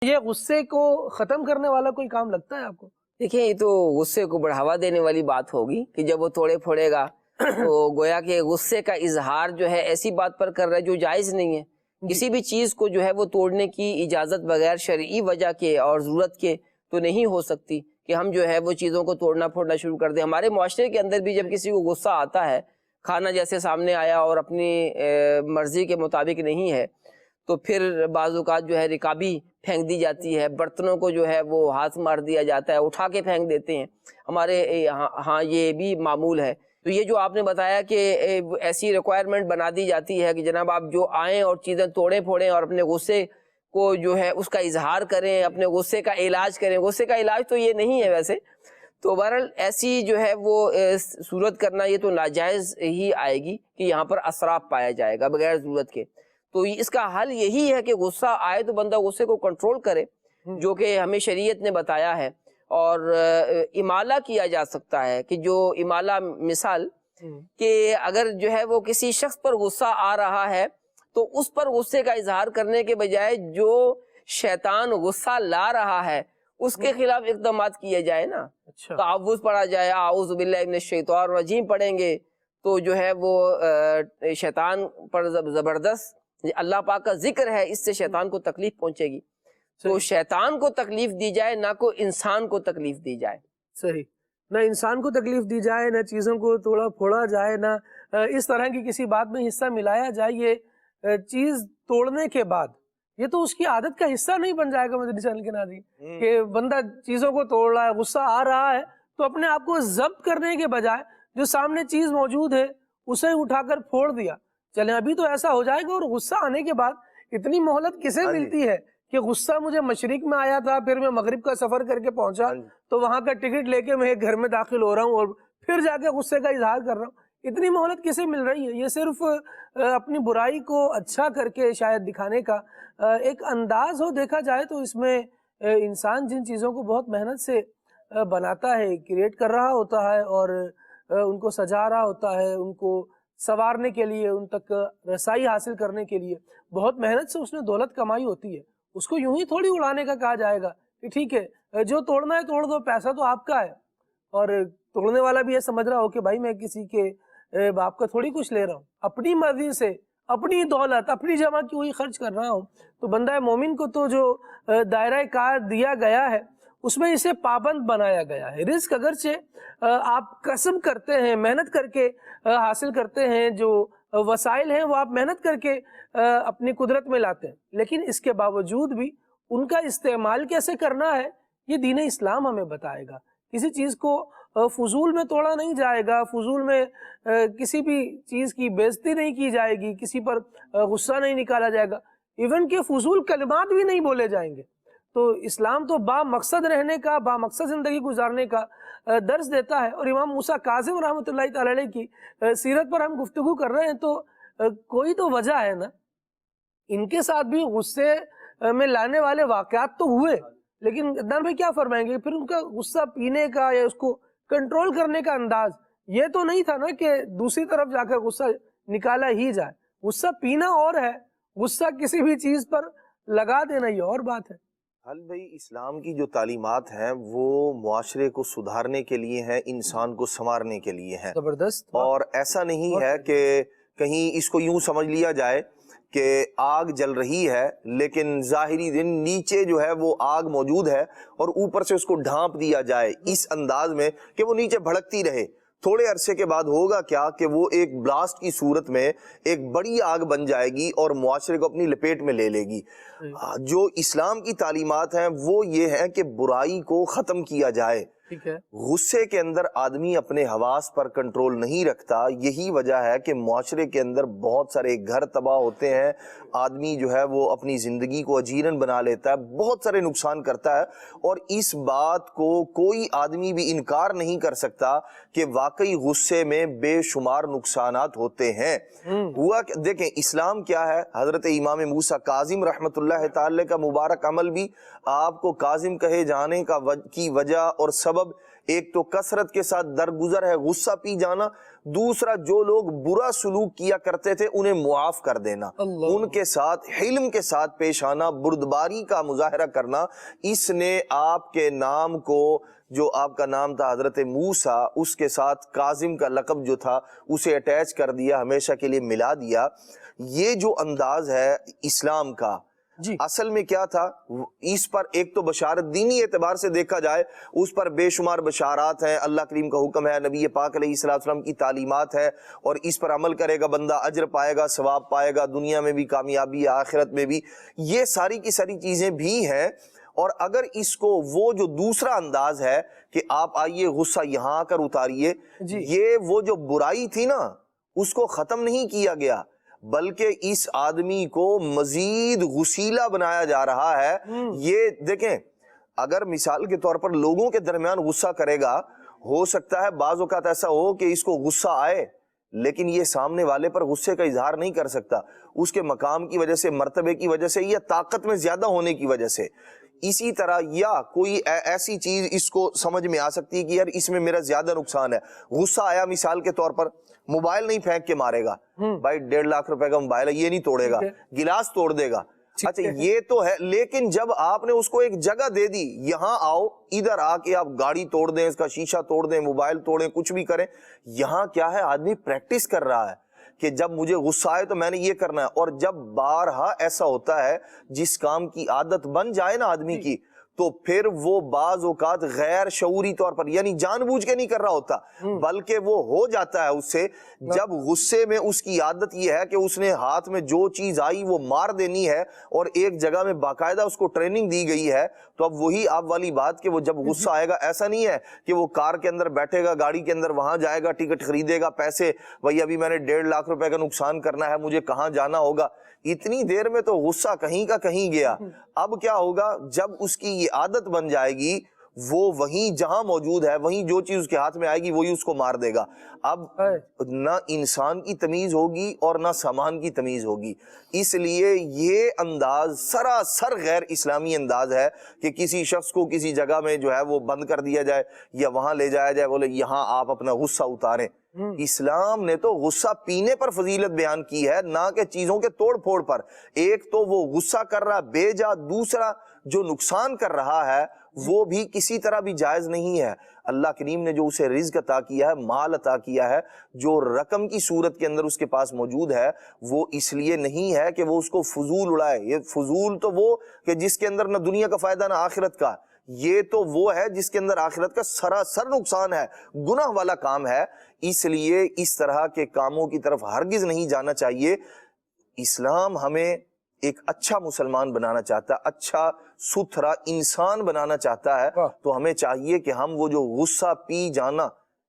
یہ غصے کو ختم کرنے والا کوئی کام لگتا ہے آپ کو؟ دیکھیں یہ تو غصے کو بڑھاوا دینے والی بات ہوگی کہ جب وہ توڑے پھوڑے گا تو گویا کہ غصے کا اظہار جو ہے ایسی بات پر کر رہا ہے جو جائز نہیں ہے۔ کسی بھی چیز کو جو ہے وہ توڑنے کی اجازت بغیر شرعی وجہ کے اور ضرورت کے تو نہیں ہو سکتی کہ ہم جو ہے وہ چیزوں کو توڑنا پھوڑنا شروع کر دیں۔ ہمارے معاشرے کے اندر بھی جب کسی کو غصہ آتا ہے، کھانا جیسے سامنے آیا اور اپنی مرضی کے مطابق نہیں ہے تو پھر بعض اوقات جو ہے رکابی پھینک دی جاتی ہے، برتنوں کو جو ہے وہ ہاتھ مار دیا جاتا ہے، اٹھا کے پھینک دیتے ہیں۔ ہمارے ہاں یہ بھی معمول ہے۔ تو یہ جو آپ نے بتایا کہ ایسی ریکوائرمنٹ بنا دی جاتی ہے کہ جناب آپ جو آئیں اور چیزیں توڑیں پھوڑیں اور اپنے غصے کو جو ہے اس کا اظہار کریں، اپنے غصے کا علاج کریں۔ غصے کا علاج تو یہ نہیں ہے ویسے، تو بہرحال ایسی جو ہے وہ صورت کرنا یہ تو ناجائز ہی آئے گی کہ یہاں پر اسراف پایا جائے گا بغیر ضرورت کے۔ تو اس کا حل یہی ہے کہ غصہ آئے تو بندہ غصے کو کنٹرول کرے، جو کہ ہمیں شریعت نے بتایا ہے، اور امالہ کیا جا سکتا ہے کہ جو امالہ مثال کہ اگر جو ہے وہ کسی شخص پر غصہ آ رہا ہے تو اس پر غصے کا اظہار کرنے کے بجائے جو شیطان غصہ لا رہا ہے اس کے خلاف اقدامات کیے جائے نا، تعوذ پڑھا جائے، اعوذ باللہ من الشیطان الرجیم پڑھیں گے تو جو ہے وہ شیطان پر زبردست اللہ پاک کا ذکر ہے، اس سے شیطان کو تکلیف پہنچے گی۔ تو شیطان کو تکلیف دی جائے، نہ کو انسان کو تکلیف دی جائے۔ صحیح۔ نہ انسان کو تکلیف دی جائے، نہ چیزوں کو توڑا پھوڑا جائے، نہ اس طرح کی کسی بات میں حصہ ملایا جائے. یہ چیز توڑنے کے بعد یہ تو اس کی عادت کا حصہ نہیں بن جائے گا مدنی چینل کے ناظرین کہ بندہ چیزوں کو توڑ رہا ہے، غصہ آ رہا ہے تو اپنے آپ کو ضبط کرنے کے بجائے جو سامنے چیز موجود ہے اسے اٹھا کر پھوڑ دیا. چلیں ابھی تو ایسا ہو جائے گا. اور غصہ آنے کے بعد اتنی مہلت کسے ملتی ہے کہ غصہ مجھے مشرق میں آیا تھا، پھر میں مغرب کا سفر کر کے پہنچا تو وہاں کا ٹکٹ لے کے میں ایک گھر میں داخل ہو رہا ہوں اور پھر جا کے غصے کا اظہار کر رہا ہوں. اتنی مہلت کسے مل رہی ہے؟ یہ صرف اپنی برائی کو اچھا کر کے شاید دکھانے کا ایک انداز ہو. دیکھا جائے تو اس میں انسان جن چیزوں کو بہت محنت سے بناتا ہے، کریٹ کر رہا ہوتا ہے اور ان کو سجا رہا ہوتا ہے، ان کو سنوارنے کے لیے، ان تک رسائی حاصل کرنے کے لیے بہت محنت سے اس نے دولت کمائی ہوتی ہے. اس کو یوں ہی تھوڑی اڑانے کا کہا جائے گا کہ ٹھیک ہے جو توڑنا ہے توڑ دو، پیسہ تو آپ کا ہے. اور توڑنے والا بھی یہ سمجھ رہا ہو کہ بھائی میں کسی کے باپ کا تھوڑی کچھ لے رہا ہوں، اپنی مرضی سے اپنی دولت اپنی جمع کی ہوئی خرچ کر رہا ہوں. تو بندہ مومن کو تو جو دائرہ کار دیا گیا ہے اس میں اسے پابند بنایا گیا ہے. رزق اگرچہ آپ کسب کرتے ہیں، محنت کر کے حاصل کرتے ہیں، جو وسائل ہیں وہ آپ محنت کر کے اپنی قدرت میں لاتے ہیں، لیکن اس کے باوجود بھی ان کا استعمال کیسے کرنا ہے یہ دین اسلام ہمیں بتائے گا. کسی چیز کو فضول میں توڑا نہیں جائے گا، فضول میں کسی بھی چیز کی بےعزتی نہیں کی جائے گی، کسی پر غصہ نہیں نکالا جائے گا، ایون کہ فضول کلمات بھی نہیں بولے جائیں گے. تو اسلام تو با مقصد رہنے کا، با مقصد زندگی گزارنے کا درس دیتا ہے. اور امام موسیٰ کاظم رحمۃ اللہ تعالی علیہ کی سیرت پر ہم گفتگو کر رہے ہیں تو کوئی تو وجہ ہے نا. ان کے ساتھ بھی غصے میں لانے والے واقعات تو ہوئے، لیکن عدنان بھائی کیا فرمائیں گے پھر ان کا غصہ پینے کا یا اس کو کنٹرول کرنے کا انداز یہ تو نہیں تھا نا کہ دوسری طرف جا کر غصہ نکالا ہی جائے. غصہ پینا اور ہے، غصہ کسی بھی چیز پر لگا دینا یہ اور بات ہے. حل بھائی، اسلام کی جو تعلیمات ہیں وہ معاشرے کو سدھارنے کے لیے ہیں، انسان کو سنوارنے کے لیے ہیں. زبردست. اور ایسا نہیں ہے کہ کہیں اس کو یوں سمجھ لیا جائے کہ آگ جل رہی ہے لیکن ظاہری دن نیچے جو ہے وہ آگ موجود ہے اور اوپر سے اس کو ڈھانپ دیا جائے اس انداز میں کہ وہ نیچے بھڑکتی رہے. تھوڑے عرصے کے بعد ہوگا کیا کہ وہ ایک بلاسٹ کی صورت میں ایک بڑی آگ بن جائے گی اور معاشرے کو اپنی لپیٹ میں لے لے گی. جو اسلام کی تعلیمات ہیں وہ یہ ہے کہ برائی کو ختم کیا جائے. غصے کے اندر آدمی اپنے حواس پر کنٹرول نہیں رکھتا. یہی وجہ ہے کہ معاشرے کے اندر بہت سارے گھر تباہ ہوتے ہیں، آدمی جو ہے وہ اپنی زندگی کو اجیرن بنا لیتا ہے، بہت سارے نقصان کرتا ہے. اور اس بات کو کوئی آدمی بھی انکار نہیں کر سکتا کہ واقعی غصے میں بے شمار نقصانات ہوتے ہیں. ہوا دیکھیں اسلام کیا ہے. حضرت امام موسیٰ کاظم رحمت اللہ تعالی کا مبارک عمل بھی آپ کو کاظم کہے جانے کی وجہ اور سبب ایک تو کثرت کے ساتھ درگزر ہے، غصہ پی جانا. دوسرا جو لوگ برا سلوک کیا کرتے تھے انہیں معاف کر دینا، ان کے ساتھ حلم کے ساتھ پیش آنا، بردباری کا مظاہرہ کرنا. اس نے آپ کے نام کو، جو آپ کا نام تھا حضرت موسیٰ، اس کے ساتھ کاظم کا لقب جو تھا اسے اٹیچ کر دیا، ہمیشہ کے لیے ملا دیا. یہ جو انداز ہے اسلام کا اصل میں کیا تھا، اس پر ایک تو بشارت دینی اعتبار سے دیکھا جائے اس پر بے شمار بشارات ہیں. اللہ کریم کا حکم ہے، نبی پاک علیہ السلام کی تعلیمات ہے، اور اس پر عمل کرے گا بندہ اجر پائے گا، ثواب پائے گا، دنیا میں بھی کامیابی، آخرت میں بھی. یہ ساری کی ساری چیزیں بھی ہیں. اور اگر اس کو وہ جو دوسرا انداز ہے کہ آپ آئیے غصہ یہاں آ کر اتاریے، یہ وہ جو برائی تھی نا اس کو ختم نہیں کیا گیا بلکہ اس آدمی کو مزید غسیلہ بنایا جا رہا ہے. یہ دیکھیں اگر مثال کے طور پر لوگوں کے درمیان غصہ کرے گا، ہو سکتا ہے بعض اوقات ایسا ہو کہ اس کو غصہ آئے لیکن یہ سامنے والے پر غصے کا اظہار نہیں کر سکتا، اس کے مقام کی وجہ سے، مرتبے کی وجہ سے، یا طاقت میں زیادہ ہونے کی وجہ سے. اسی طرح یا کوئی ایسی چیز اس کو سمجھ میں آ سکتی ہے کہ یار اس میں میرا زیادہ نقصان ہے. غصہ آیا مثال کے طور پر، موبائل نہیں پھینک کے مارے گا، بھائی 1.5 لاکھ روپے کا موبائل ہے، یہ نہیں توڑے گا، گلاس توڑ دے گا. اچھا یہ تو ہے، لیکن جب آپ نے اس کو ایک جگہ دے دی، یہاں آؤ، ادھر آ کے آپ گاڑی توڑ دیں، اس کا شیشہ توڑ دیں، موبائل توڑیں، کچھ بھی کریں. یہاں کیا ہے، آدمی پریکٹس کر رہا ہے کہ جب مجھے غصہ آئے تو میں نے یہ کرنا ہے. اور جب بارہا ایسا ہوتا ہے، جس کام کی عادت بن جائے نا آدمی کی، تو پھر وہ بعض اوقات غیر شعوری طور پر یعنی جان بوجھ کے نہیں کر رہا ہوتا بلکہ وہ ہو جاتا ہے اس سے. جب غصے میں اس کی عادت یہ ہے کہ اس نے ہاتھ میں جو چیز آئی وہ مار دینی ہے اور ایک جگہ میں باقاعدہ اس کو ٹریننگ دی گئی ہے, تو اب وہی آپ والی بات کہ وہ جب غصہ آئے گا, ایسا نہیں ہے کہ وہ کار کے اندر بیٹھے گا, گاڑی کے اندر وہاں جائے گا, ٹکٹ خریدے گا, پیسے بھائی ابھی میں نے 1.5 لاکھ روپے کا نقصان کرنا ہے, مجھے کہاں جانا ہوگا, اتنی دیر میں تو غصہ کہیں کا کہیں گیا. اب کیا ہوگا جب اس کی یہ عادت بن جائے گی, وہ وہیں جہاں موجود ہے وہیں جو چیز اس کے ہاتھ میں آئے گی وہی اس کو مار دے گا. اب نہ انسان کی تمیز ہوگی اور نہ سامان کی تمیز ہوگی. اس لیے یہ انداز سراسر غیر اسلامی انداز ہے کہ کسی شخص کو کسی جگہ میں جو ہے وہ بند کر دیا جائے یا وہاں لے جایا جائے, بولے یہاں آپ اپنا غصہ اتاریں. اسلام نے تو غصہ پینے پر فضیلت بیان کی ہے, نہ کہ چیزوں کے توڑ پھوڑ پر. ایک تو وہ غصہ کر رہا بے جا, دوسرا جو نقصان کر رہا ہے وہ بھی کسی طرح بھی جائز نہیں ہے. اللہ کریم نے جو اسے رزق عطا کیا ہے, مال عطا کیا ہے, جو رقم کی صورت کے اندر اس کے پاس موجود ہے, وہ اس لیے نہیں ہے کہ وہ اس کو فضول اڑائے. یہ فضول تو وہ کہ جس کے اندر نہ دنیا کا فائدہ نہ آخرت کا, یہ تو وہ ہے جس کے اندر آخرت کا سراسر نقصان ہے, گناہ والا کام ہے. اس لیے اس طرح کے کاموں کی طرف ہرگز نہیں جانا چاہیے. اسلام ہمیں ایک اچھا مسلمان بنانا چاہتا ہے, اچھا ستھرا انسان بنانا چاہتا ہے, تو ہمیں چاہیے کہ ہم وہ جو غصہ پی جانا,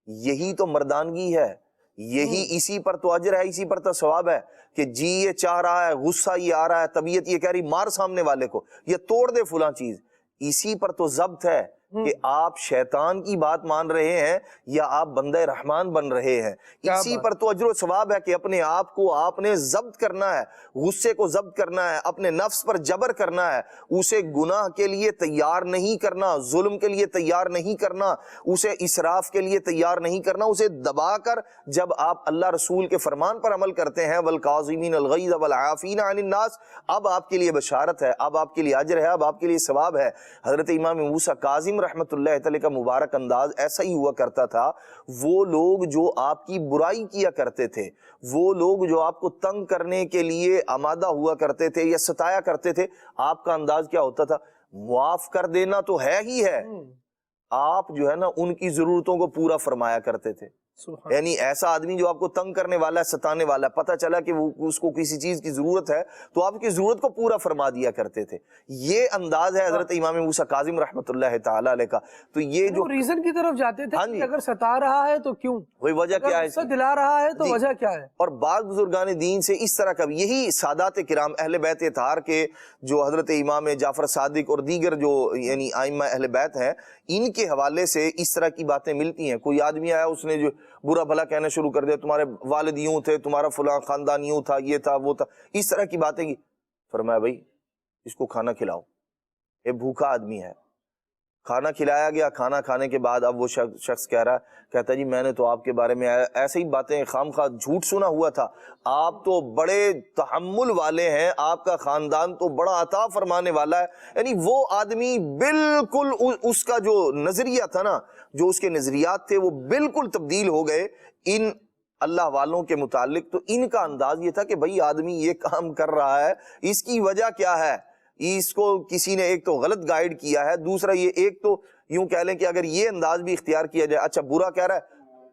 یہی تو مردانگی ہے, یہی اسی پر تو اجر ہے, اسی پر تو ثواب ہے کہ جی یہ چاہ رہا ہے, غصہ یہ آ رہا ہے, طبیعت یہ کہہ رہی مار سامنے والے کو, یہ توڑ دے فلاں چیز, اسی پر تو ضبط ہے کہ آپ شیطان کی بات مان رہے ہیں یا آپ بندہ رحمان بن رہے ہیں. اسی پر تو اجر و ثواب ہے کہ اپنے آپ کو آپ نے ضبط کرنا ہے, غصے کو ضبط کرنا ہے, اپنے نفس پر جبر کرنا ہے, اسے گناہ کے لیے تیار نہیں کرنا, ظلم کے لیے تیار نہیں کرنا, اسے اسراف کے لیے تیار نہیں کرنا, اسے دبا کر جب آپ اللہ رسول کے فرمان پر عمل کرتے ہیں والکاظمین الغیظ والعافین عن الناس, اب آپ کے لیے بشارت ہے, اب آپ کے لیے اجر ہے, اب آپ کے لیے ثواب ہے. حضرت امام موسیٰ کاظم رحمت اللہ تعالی کا مبارک انداز ایسا ہی ہوا کرتا تھا. وہ لوگ جو آپ کی برائی کیا کرتے تھے, وہ لوگ جو آپ کو تنگ کرنے کے لیے آمادہ ہوا کرتے تھے یا ستایا کرتے تھے, آپ کا انداز کیا ہوتا تھا؟ معاف کر دینا تو ہے ہی ہے, آپ جو ہے نا ان کی ضرورتوں کو پورا فرمایا کرتے تھے. یعنی ایسا آدمی جو آپ کو تنگ کرنے والا ہے, ستانے والا ہے, پتہ چلا کہ وہ اس کو کسی چیز کی ضرورت ہے تو آپ کی ضرورت کو پورا فرما دیا کرتے تھے. یہ انداز ہے حضرت امام موسیٰ کاظم رحمت اللہ تعالی علیہ کا. تو یہ جو ریزن کی طرف جاتے تھے کہ اگر ستا رہا ہے تو کیوں, وہی وجہ کیا ہے, دلا رہا ہے تو وجہ کیا ہے. اور بعض بزرگان دین سے اس طرح کا, یہی سادات کرام اہل بیت اطہار کے جو حضرت امام جعفر صادق اور دیگر جو یعنی ائمہ اہل بیت ہیں, ان کے حوالے سے اس طرح کی باتیں ملتی ہیں. کوئی آدمی آیا, اس نے جو برا بھلا کہنا شروع کر دیا, تمہارے والد یوں تھے, تمہارا فلاں خاندان یوں تھا, یہ تھا وہ تھا, اس طرح کی باتیں کی. فرمایا بھائی اس کو کھانا کھلاؤ, یہ بھوکا آدمی ہے. کھانا کھلایا گیا, کھانا کھانے کے بعد اب وہ شخص کہہ رہا ہے, کہتا جی میں نے تو آپ کے بارے میں ایسے ہی باتیں خام خواہ جھوٹ سنا ہوا تھا, آپ تو بڑے تحمل والے ہیں, آپ کا خاندان تو بڑا عطا فرمانے والا ہے. یعنی وہ آدمی بالکل اس کا جو نظریہ تھا نا, جو اس کے نظریات تھے وہ بالکل تبدیل ہو گئے ان اللہ والوں کے متعلق. تو ان کا انداز یہ تھا کہ بھئی آدمی یہ کام کر رہا ہے, اس کی وجہ کیا ہے, اس کو کسی نے ایک تو غلط گائیڈ کیا ہے, دوسرا یہ ایک تو یوں کہہ لیں کہ اگر یہ انداز بھی اختیار کیا جائے, اچھا برا کہہ رہا ہے,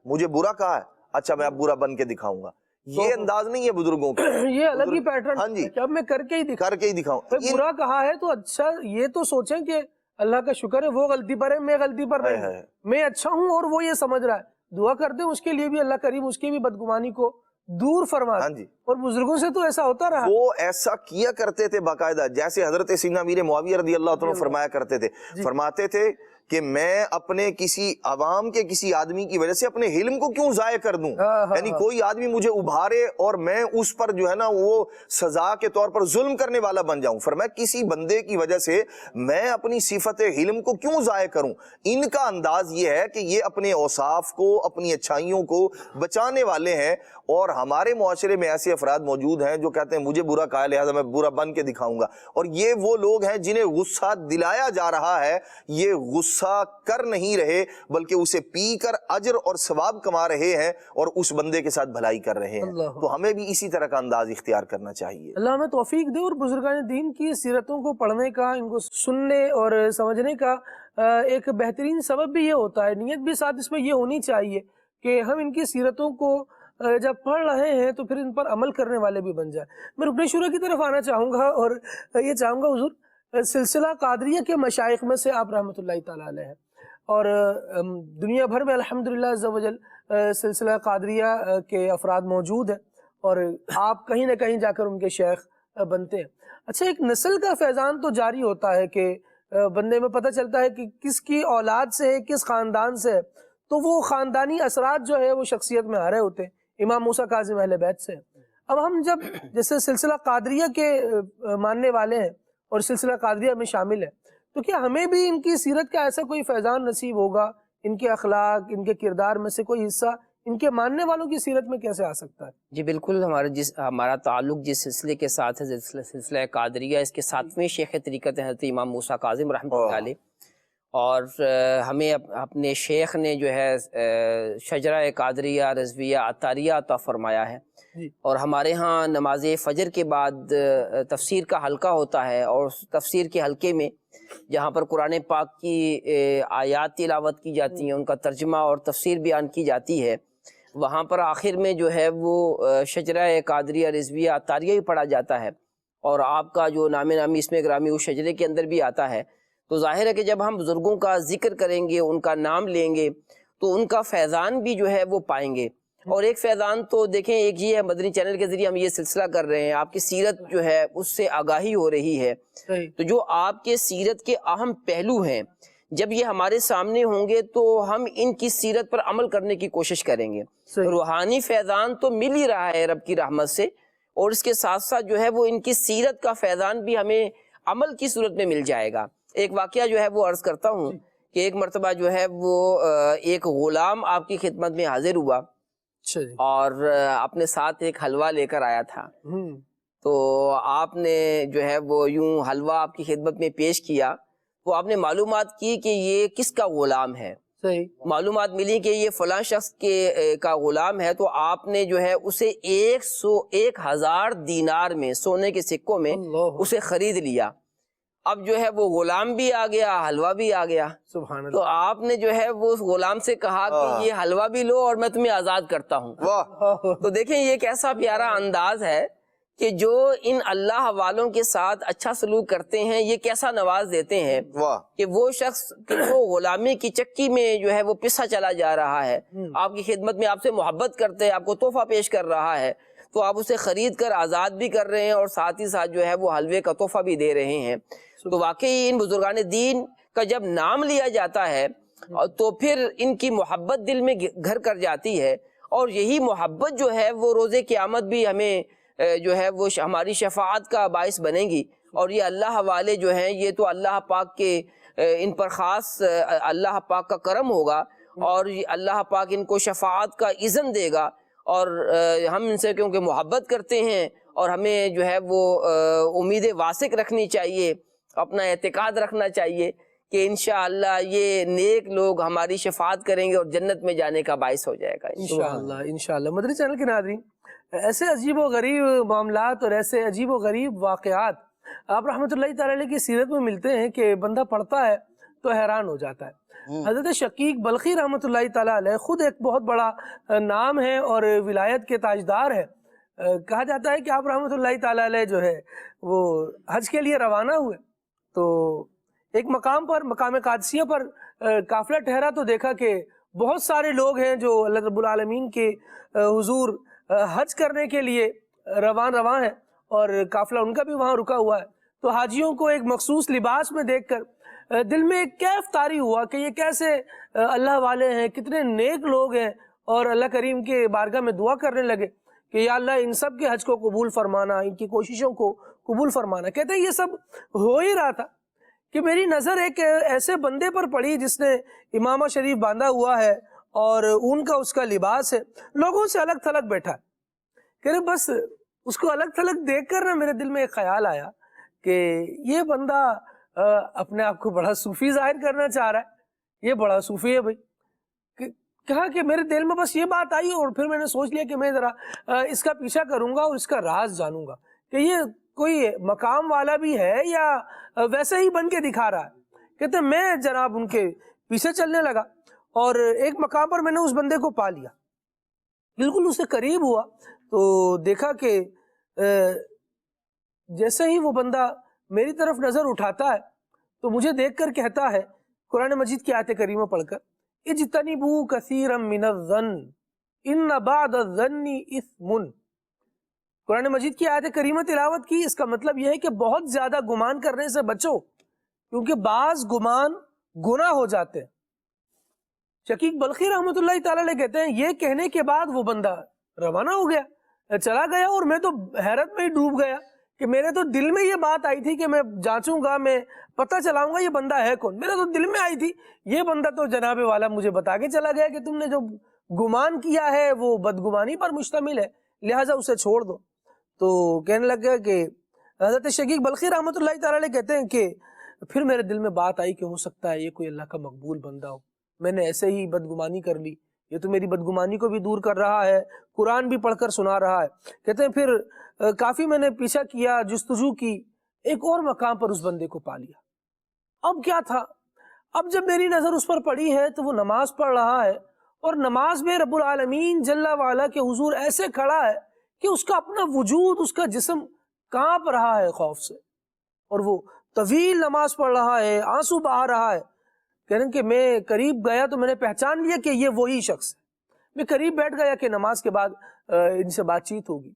مجھے برا کہا ہے, اچھا میں اب برا بن کے دکھاؤں گا. یہ انداز نہیں ہے بزرگوں کا, یہ الگ ہی پیٹرن. ہاں جی, کہ اب میں کر کے ہی دکھاؤں. برا کہا ہے تو اچھا یہ تو سوچیں کہ اللہ کا شکر ہے وہ غلطی پر ہے, میں غلطی پر نہیں, میں اچھا ہوں اور وہ یہ سمجھ رہا ہے. دعا کر دیں اس کے لیے بھی, اللہ کریم اس کی بھی بدگمانی کو دور فرما. ہاں جی, اور بزرگوں سے تو ایسا ہوتا رہا, وہ ایسا کیا کرتے تھے باقاعدہ. جیسے حضرت سیدنا امیر معاویہ رضی اللہ عنہ فرمایا کرتے تھے, فرماتے تھے کہ میں اپنے کسی عوام کے کسی آدمی کی وجہ سے اپنے علم کو کیوں ضائع کر دوں. یعنی کوئی آدمی مجھے ابھارے اور میں اس پر جو ہے نا وہ سزا کے طور پر ظلم کرنے والا بن جاؤں. فرمایا کسی بندے کی وجہ سے میں اپنی صفت علم کو کیوں ضائع کروں. ان کا انداز یہ ہے کہ یہ اپنے اوصاف کو, اپنی اچھائیوں کو بچانے والے ہیں. اور ہمارے معاشرے میں ایسے افراد موجود ہیں جو کہتے ہیں مجھے برا کہا لہذا میں برا بن کے دکھاؤں گا. اور یہ وہ لوگ ہیں جنہیں غصہ دلایا جا رہا ہے. یہ غصہ غصہ کر نہیں رہے بلکہ اسے پی کر اجر اور ثواب کما رہے ہیں اور اس بندے کے ساتھ بھلائی کر رہے ہیں. تو ہمیں بھی اسی طرح کا انداز اختیار کرنا چاہیے. اللہ ہمیں توفیق دے اور بزرگان دین کی سیرتوں کو پڑھنے کا، ان کو سننے اور سمجھنے کا ایک بہترین سبب بھی یہ ہوتا ہے، نیت بھی ساتھ اس میں یہ ہونی چاہیے کہ ہم ان کی سیرتوں کو جب پڑھ رہے ہیں تو پھر ان پر عمل کرنے والے بھی بن جائیں. میں رکن شورا کی طرف آنا چاہوں گا اور یہ چاہوں گا حضور، سلسلہ قادریہ کے مشائخ میں سے آپ رحمۃ اللہ تعالیٰ علیہ ہیں، اور دنیا بھر میں الحمدللہ عز و جل سلسلہ قادریہ کے افراد موجود ہیں اور آپ کہیں نہ کہیں جا کر ان کے شیخ بنتے ہیں. اچھا، ایک نسل کا فیضان تو جاری ہوتا ہے کہ بندے میں پتہ چلتا ہے کہ کس کی اولاد سے ہے، کس خاندان سے ہے، تو وہ خاندانی اثرات جو ہے وہ شخصیت میں آ رہے ہوتے ہیں. امام موسیٰ کاظم اہل بیت سے. اب ہم جب جیسے سلسلہ قادریہ کے ماننے والے ہیں اور سلسلہ قادریہ میں شامل ہیں، تو کیا ہمیں بھی ان کی سیرت کا ایسا کوئی فیضان نصیب ہوگا؟ ان کے اخلاق، ان کے کردار میں سے کوئی حصہ ان کے ماننے والوں کی سیرت میں کیسے آ سکتا ہے؟ جی بالکل، ہمارا تعلق جس سلسلے کے ساتھ ہے، سلسلہ قادریہ، اس کے 7ویں شیخ طریقت حضرت امام موسیٰ کاظم رحمۃ اللہ علیہ، اور ہمیں اپنے شیخ نے جو ہے شجرہ قادریہ رضویہ عطاریہ عطا فرمایا ہے. اور ہمارے ہاں نماز فجر کے بعد تفسیر کا حلقہ ہوتا ہے، اور تفسیر کے حلقے میں جہاں پر قرآن پاک کی آیات تلاوت کی جاتی ہیں، ان کا ترجمہ اور تفسیر بیان کی جاتی ہے، وہاں پر آخر میں جو ہے وہ شجرہ قادریہ رضویہ عطاریہ ہی پڑھا جاتا ہے، اور آپ کا جو نام نامی اسم گرامی اس شجرے کے اندر بھی آتا ہے. تو ظاہر ہے کہ جب ہم بزرگوں کا ذکر کریں گے، ان کا نام لیں گے، تو ان کا فیضان بھی جو ہے وہ پائیں گے. اور ایک فیضان تو دیکھیں، ایک یہ ہے مدنی چینل کے ذریعے ہم یہ سلسلہ کر رہے ہیں، آپ کی سیرت جو ہے اس سے آگاہی ہو رہی ہے. تو جو آپ کے سیرت کے اہم پہلو ہیں، جب یہ ہمارے سامنے ہوں گے تو ہم ان کی سیرت پر عمل کرنے کی کوشش کریں گے. روحانی فیضان تو مل ہی رہا ہے رب کی رحمت سے، اور اس کے ساتھ ساتھ جو ہے وہ ان کی سیرت کا فیضان بھی ہمیں عمل کی صورت میں مل جائے گا. ایک واقعہ جو ہے وہ عرض کرتا ہوں کہ ایک مرتبہ جو ہے وہ ایک غلام آپ کی خدمت میں حاضر ہوا اور اپنے ساتھ ایک حلوہ لے کر آیا تھا. تو آپ نے جو ہے وہ یوں حلوہ آپ کی خدمت میں پیش کیا، تو آپ نے معلومات کی کہ یہ کس کا غلام ہے. معلومات ملی کہ یہ فلاں شخص کا غلام ہے. تو آپ نے جو ہے اسے 1,000 دینار میں، سونے کے سکوں میں اسے خرید لیا. اب جو ہے وہ غلام بھی آ گیا، حلوہ بھی آ گیا. سبحان اللہ. تو آپ نے جو ہے وہ اس غلام سے کہا کہ یہ حلوہ بھی لو اور میں تمہیں آزاد کرتا ہوں. تو دیکھیں یہ کیسا پیارا انداز ہے کہ جو ان اللہ والوں کے ساتھ اچھا سلوک کرتے ہیں، یہ کیسا نواز دیتے ہیں کہ وہ شخص جو غلامی کی چکی میں جو ہے وہ پسا چلا جا رہا ہے، آپ کی خدمت میں آپ سے محبت کرتے ہیں، آپ کو تحفہ پیش کر رہا ہے، تو آپ اسے خرید کر آزاد بھی کر رہے ہیں اور ساتھ ہی ساتھ جو ہے وہ حلوے کا تحفہ بھی دے رہے ہیں. تو واقعی ان بزرگان دین کا جب نام لیا جاتا ہے تو پھر ان کی محبت دل میں گھر کر جاتی ہے، اور یہی محبت جو ہے وہ روز قیامت بھی ہمیں جو ہے وہ ہماری شفاعت کا باعث بنے گی. اور یہ اللہ والے جو ہیں، یہ تو اللہ پاک کے ان پر خاص اللہ پاک کا کرم ہوگا، اور اللہ پاک ان کو شفاعت کا اذن دے گا. اور ہم ان سے کیونکہ محبت کرتے ہیں، اور ہمیں جو ہے وہ امید واسق رکھنی چاہیے، اپنا اعتقاد رکھنا چاہیے کہ انشاءاللہ یہ نیک لوگ ہماری شفاعت کریں گے اور جنت میں جانے کا باعث ہو جائے گا انشاءاللہ. مدنی چینل کے ناظرین، ایسے عجیب و غریب معاملات اور ایسے عجیب و غریب واقعات آپ رحمۃ اللہ تعالی علیہ کی سیرت میں ملتے ہیں کہ بندہ پڑھتا ہے تو حیران ہو جاتا ہے. حضرت شقیق بلخی رحمۃ اللہ تعالی علیہ خود ایک بہت بڑا نام ہے اور ولایت کے تاجدار ہے. کہا جاتا ہے کہ آپ رحمۃ اللہ تعالی علیہ جو ہے وہ حج کے لیے روانہ ہوئے تو ایک مقام پر، مقام قادسیہ پر قافلہ ٹھہرا تو دیکھا کہ بہت سارے لوگ ہیں جو اللہ رب العالمین کے حضور حج کرنے کے لیے رواں ہیں، اور قافلہ ان کا بھی وہاں رکا ہوا ہے. تو حاجیوں کو ایک مخصوص لباس میں دیکھ کر دل میں ایک کیف طاری ہوا کہ یہ کیسے اللہ والے ہیں، کتنے نیک لوگ ہیں، اور اللہ کریم کے بارگاہ میں دعا کرنے لگے کہ یا اللہ ان سب کے حج کو قبول فرمانا، ان کی کوششوں کو قبول فرمانا. کہتے ہیں یہ سب ہو ہی رہا تھا کہ میری نظر ایک ایسے بندے پر پڑی جس نے امامہ شریف باندھا ہوا ہے اور اون کا اس کا لباس ہے، لوگوں سے الگ تھلگ بیٹھا ہے. کہ بس اس کو الگ تھلگ دیکھ کر نا میرے دل میں ایک خیال آیا کہ یہ بندہ اپنے آپ کو بڑا صوفی ظاہر کرنا چاہ رہا ہے. یہ بڑا صوفی ہے بھائی. کہا کہ میرے دل میں بس یہ بات آئی اور پھر میں نے سوچ لیا کہ میں ذرا اس کا پیچھا کروں گا اور اس کا راز جانوں گا کہ یہ کوئی مقام والا بھی ہے یا ویسے ہی بن کے دکھا رہا ہے. کہتے ہیں میں جناب ان کے پیچھے چلنے لگا اور ایک مقام پر میں نے اس بندے کو پا لیا. بالکل اس سے قریب ہوا تو دیکھا کہ جیسے ہی وہ بندہ میری طرف نظر اٹھاتا ہے تو مجھے دیکھ کر کہتا ہے قرآن مجید کی آیت کریمہ پڑھ کر اجتنبوا کثیرا من الظن ان بعض الظن اثم. قرآن مجید کی آیت کریمہ تلاوت کی، اس کا مطلب یہ ہے کہ بہت زیادہ گمان کرنے سے بچو کیونکہ بعض گمان گناہ ہو جاتے ہیں. شقیق بلخی رحمۃ اللہ تعالی علیہ کہتے ہیں یہ کہنے کے بعد وہ بندہ روانہ ہو گیا، چلا گیا اور میں تو حیرت میں ہی ڈوب گیا کہ میرے تو دل میں یہ بات آئی تھی کہ میں جانچوں گا، میں پتہ چلاؤں گا یہ بندہ ہے کون. میرے تو دل میں آئی تھی، یہ بندہ تو جناب والا مجھے بتا کے چلا گیا کہ تم نے جو گمان کیا ہے وہ بدگمانی پر مشتمل ہے، لہٰذا اسے چھوڑ دو. تو کہنے لگا کہ حضرت شقیق بلخی رحمۃ اللہ تعالی علیہ کہتے ہیں کہ پھر میرے دل میں بات آئی کہ ہو سکتا ہے یہ کوئی اللہ کا مقبول بندہ ہو. میں نے ایسے ہی بدگمانی کر لی، یہ تو میری بدگمانی کو بھی دور کر رہا ہے، قرآن بھی پڑھ کر سنا رہا ہے. کہتے ہیں پھر کافی میں نے پیچھا کیا، جستجو کی، ایک اور مقام پر اس بندے کو پا لیا. اب کیا تھا، اب جب میری نظر اس پر پڑی ہے تو وہ نماز پڑھ رہا ہے اور نماز میں رب العالمین جل وعلا کے حضور ایسے کھڑا ہے کہ اس کا اپنا وجود، اس کا جسم کانپ رہا ہے خوف سے، اور وہ طویل نماز پڑھ رہا ہے، آنسو بہا رہا ہے. کہہ رہے ہیں کہ میں قریب گیا تو میں نے پہچان لیا کہ یہ وہی شخص ہے. میں قریب بیٹھ گیا کہ نماز کے بعد ان سے بات چیت ہوگی.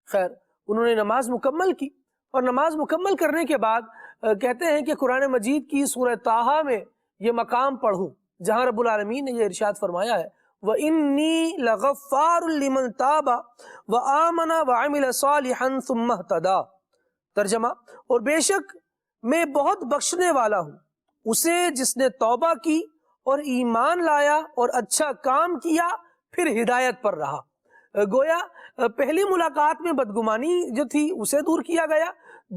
خیر انہوں نے نماز مکمل کی اور نماز مکمل کرنے کے بعد کہتے ہیں کہ قرآن مجید کی سورہ طٰہٰ میں یہ مقام پڑھوں جہاں رب العالمین نے یہ ارشاد فرمایا ہے وَإِنِّي لَغَفَّارٌ لِمَن تَابَ وَآمَنَ وَعَمِلَ صَالِحًا ثُمَّ اهْتَدَىٰ. ترجمہ، اور بے شک میں بہت بخشنے والا ہوں اسے جس نے توبہ کی اور ایمان لایا اور اچھا کام کیا پھر ہدایت پر رہا. گویا پہلی ملاقات میں بدگمانی جو تھی اسے دور کیا گیا،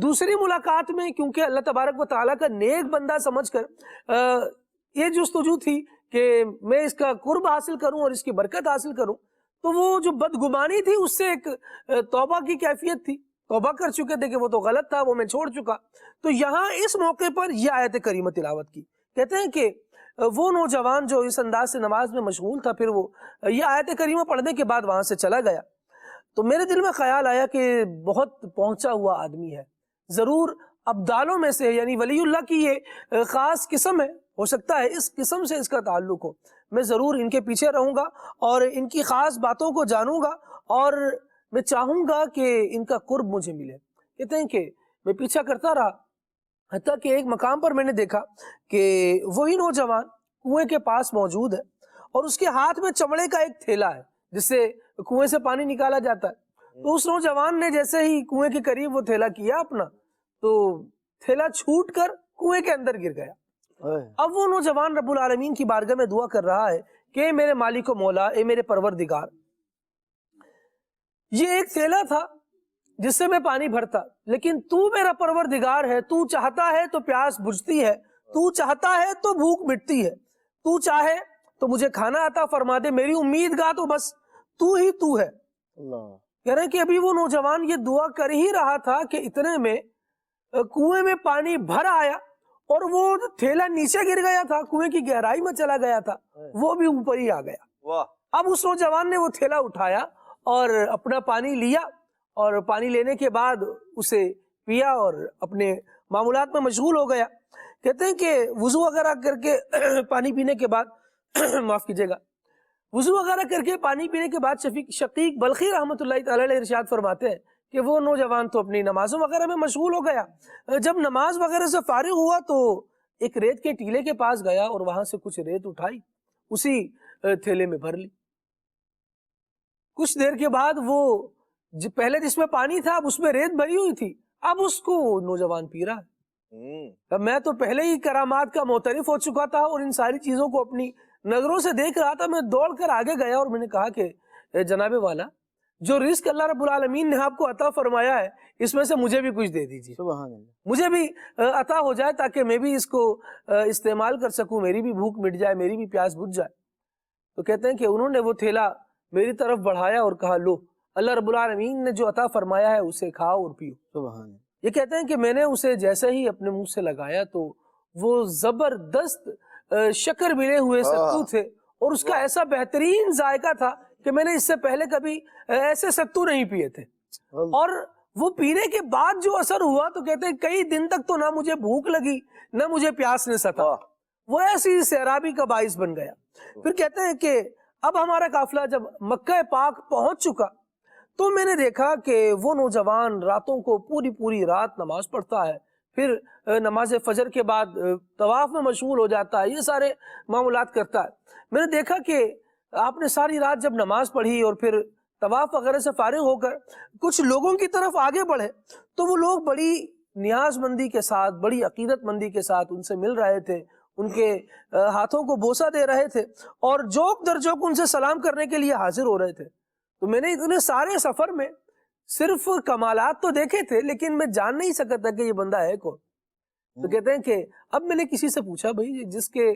دوسری ملاقات میں کیونکہ اللہ تبارک و تعالیٰ کا نیک بندہ سمجھ کر یہ جستجو تھی کہ میں اس کا قرب حاصل کروں اور اس کی برکت حاصل کروں، تو وہ جو بدگمانی تھی اس سے ایک توبہ کی کیفیت تھی، توبہ کر چکے تھے کہ وہ تو غلط تھا، وہ میں چھوڑ چکا. تو یہاں اس موقع پر یہ آیت کریمہ تلاوت کی. کہتے ہیں کہ وہ نوجوان جو اس انداز سے نماز میں مشغول تھا پھر وہ یہ آیت کریمہ پڑھنے کے بعد وہاں سے چلا گیا. تو میرے دل میں خیال آیا کہ بہت پہنچا ہوا آدمی ہے، ضرور ابدالوں میں سے، یعنی ولی اللہ کی یہ خاص قسم ہے، ہو سکتا ہے اس قسم سے اس کا تعلق ہو. میں ضرور ان کے پیچھے رہوں گا اور ان کی خاص باتوں کو جانوں گا اور میں چاہوں گا کہ ان کا قرب مجھے ملے. کہتے ہیں کہ میں پیچھا کرتا رہا حتیٰ کہ ایک مقام پر میں نے دیکھا کہ وہی نوجوان کنویں کے پاس موجود ہے اور اس کے ہاتھ میں چمڑے کا ایک تھیلا ہے جس سے کنویں سے پانی نکالا جاتا ہے. تو اس نوجوان نے جیسے ہی کنویں کے قریب وہ تھیلا کیا اپنا تو تھیلا چھوٹ کر کنویں کے اندر گر گیا. اب وہ نوجوان رب العالمین کی بارگاہ میں دعا کر رہا ہے کہ اے میرے مالک و مولا، اے میرے پروردگار، یہ ایک تھیلا تھا جس سے میں پانی بھرتا، لیکن تو میرا پروردگار ہے، تو چاہتا ہے تو پیاس بجھتی ہے، تو چاہتا ہے تو بھوک مٹتی ہے، تو چاہے تو مجھے کھانا عطا فرما دے، میری امید گاہ تو بس تو ہی تو ہے. کہہ رہے کہ ابھی وہ نوجوان یہ دعا کر ہی رہا تھا کہ اتنے میں کنویں میں پانی بھر آیا اور وہ تھیلا نیچے گر گیا تھا، کنویں کی گہرائی میں چلا گیا تھا، وہ بھی اوپر ہی آ گیا. اب اس نوجوان نے وہ تھیلا اٹھایا اور اپنا پانی لیا اور پانی لینے کے بعد اسے پیا اور اپنے معمولات میں مشغول ہو گیا. کہتے ہیں کہ وضو وغیرہ کر کے پانی پینے کے بعد معاف کیجیے گا، وضو وغیرہ کر کے پانی پینے کے بعد شقیق بلخی رحمۃ اللہ تعالی علیہ ارشاد فرماتے ہیں کہ وہ نوجوان تو اپنی نمازوں وغیرہ میں مشغول ہو گیا. جب نماز وغیرہ سے فارغ ہوا تو ایک ریت کے ٹیلے کے پاس گیا اور وہاں سے کچھ ریت اٹھائی، اسی تھیلے میں بھر لی. کچھ دیر کے بعد وہ پہلے جس میں پانی تھا اب اس میں ریت بھری ہوئی تھی، اب اس کو نوجوان پی رہا ہے. میں تو پہلے ہی کرامات کا معترف ہو چکا تھا اور ان ساری چیزوں کو اپنی نظروں سے دیکھ رہا تھا. میں دوڑ کر آگے گیا اور میں نے کہا کہ جناب والا، جو رزق اللہ رب العالمین نے آپ کو عطا فرمایا ہے اس میں سے مجھے بھی کچھ دے دیجیے، سبحان اللہ. مجھے بھی عطا ہو جائے تاکہ میں بھی اس کو استعمال کر سکوں، میری بھی بھوک مٹ جائے، میری بھی پیاس بجھ جائے. تو کہتے ہیں کہ انہوں نے وہ تھیلا میری طرف بڑھایا اور کہا لو اللہ رب العالمین نے جو عطا فرمایا ہے اسے کھاؤ اور پیو. سبحان اللہ. یہ کہتے ہیں کہ میں نے اسے جیسے ہی اپنے منہ سے لگایا تو وہ زبردست شکر ملے ہوئے ستو تھے اور اس کا ایسا بہترین ذائقہ تھا کہ میں نے اس سے پہلے کبھی ایسے ستو نہیں پیے تھے. اور وہ پینے کے بعد جو اثر ہوا تو کہتے ہیں کئی دن تک تو نہ مجھے بھوک لگی نہ مجھے پیاس نے ستا، وہ ایسی سیرابی کا باعث بن گیا. پھر کہتے ہیں کہ اب ہمارا قافلہ جب مکہ پاک پہنچ چکا تو میں نے دیکھا کہ وہ نوجوان راتوں کو پوری رات نماز پڑھتا ہے، پھر نماز فجر کے بعد طواف میں مشغول ہو جاتا ہے، یہ سارے معمولات کرتا ہے. میں نے دیکھا کہ آپ نے ساری رات جب نماز پڑھی اور پھر طواف وغیرہ سے فارغ ہو کر کچھ لوگوں کی طرف آگے بڑھے تو وہ لوگ بڑی نیاز مندی کے ساتھ، بڑی عقیدت مندی کے ساتھ ان سے مل رہے تھے، ان کے ہاتھوں کو بوسہ دے رہے تھے اور جوک در جوک ان سے سلام کرنے کے لیے حاضر ہو رہے تھے. تو میں نے اتنے سارے سفر میں صرف کمالات تو دیکھے تھے لیکن میں جان نہیں سکا تھا کہ یہ بندہ ہے کون. تو کہتے ہیں کہ اب میں نے کسی سے پوچھا بھائی جس کے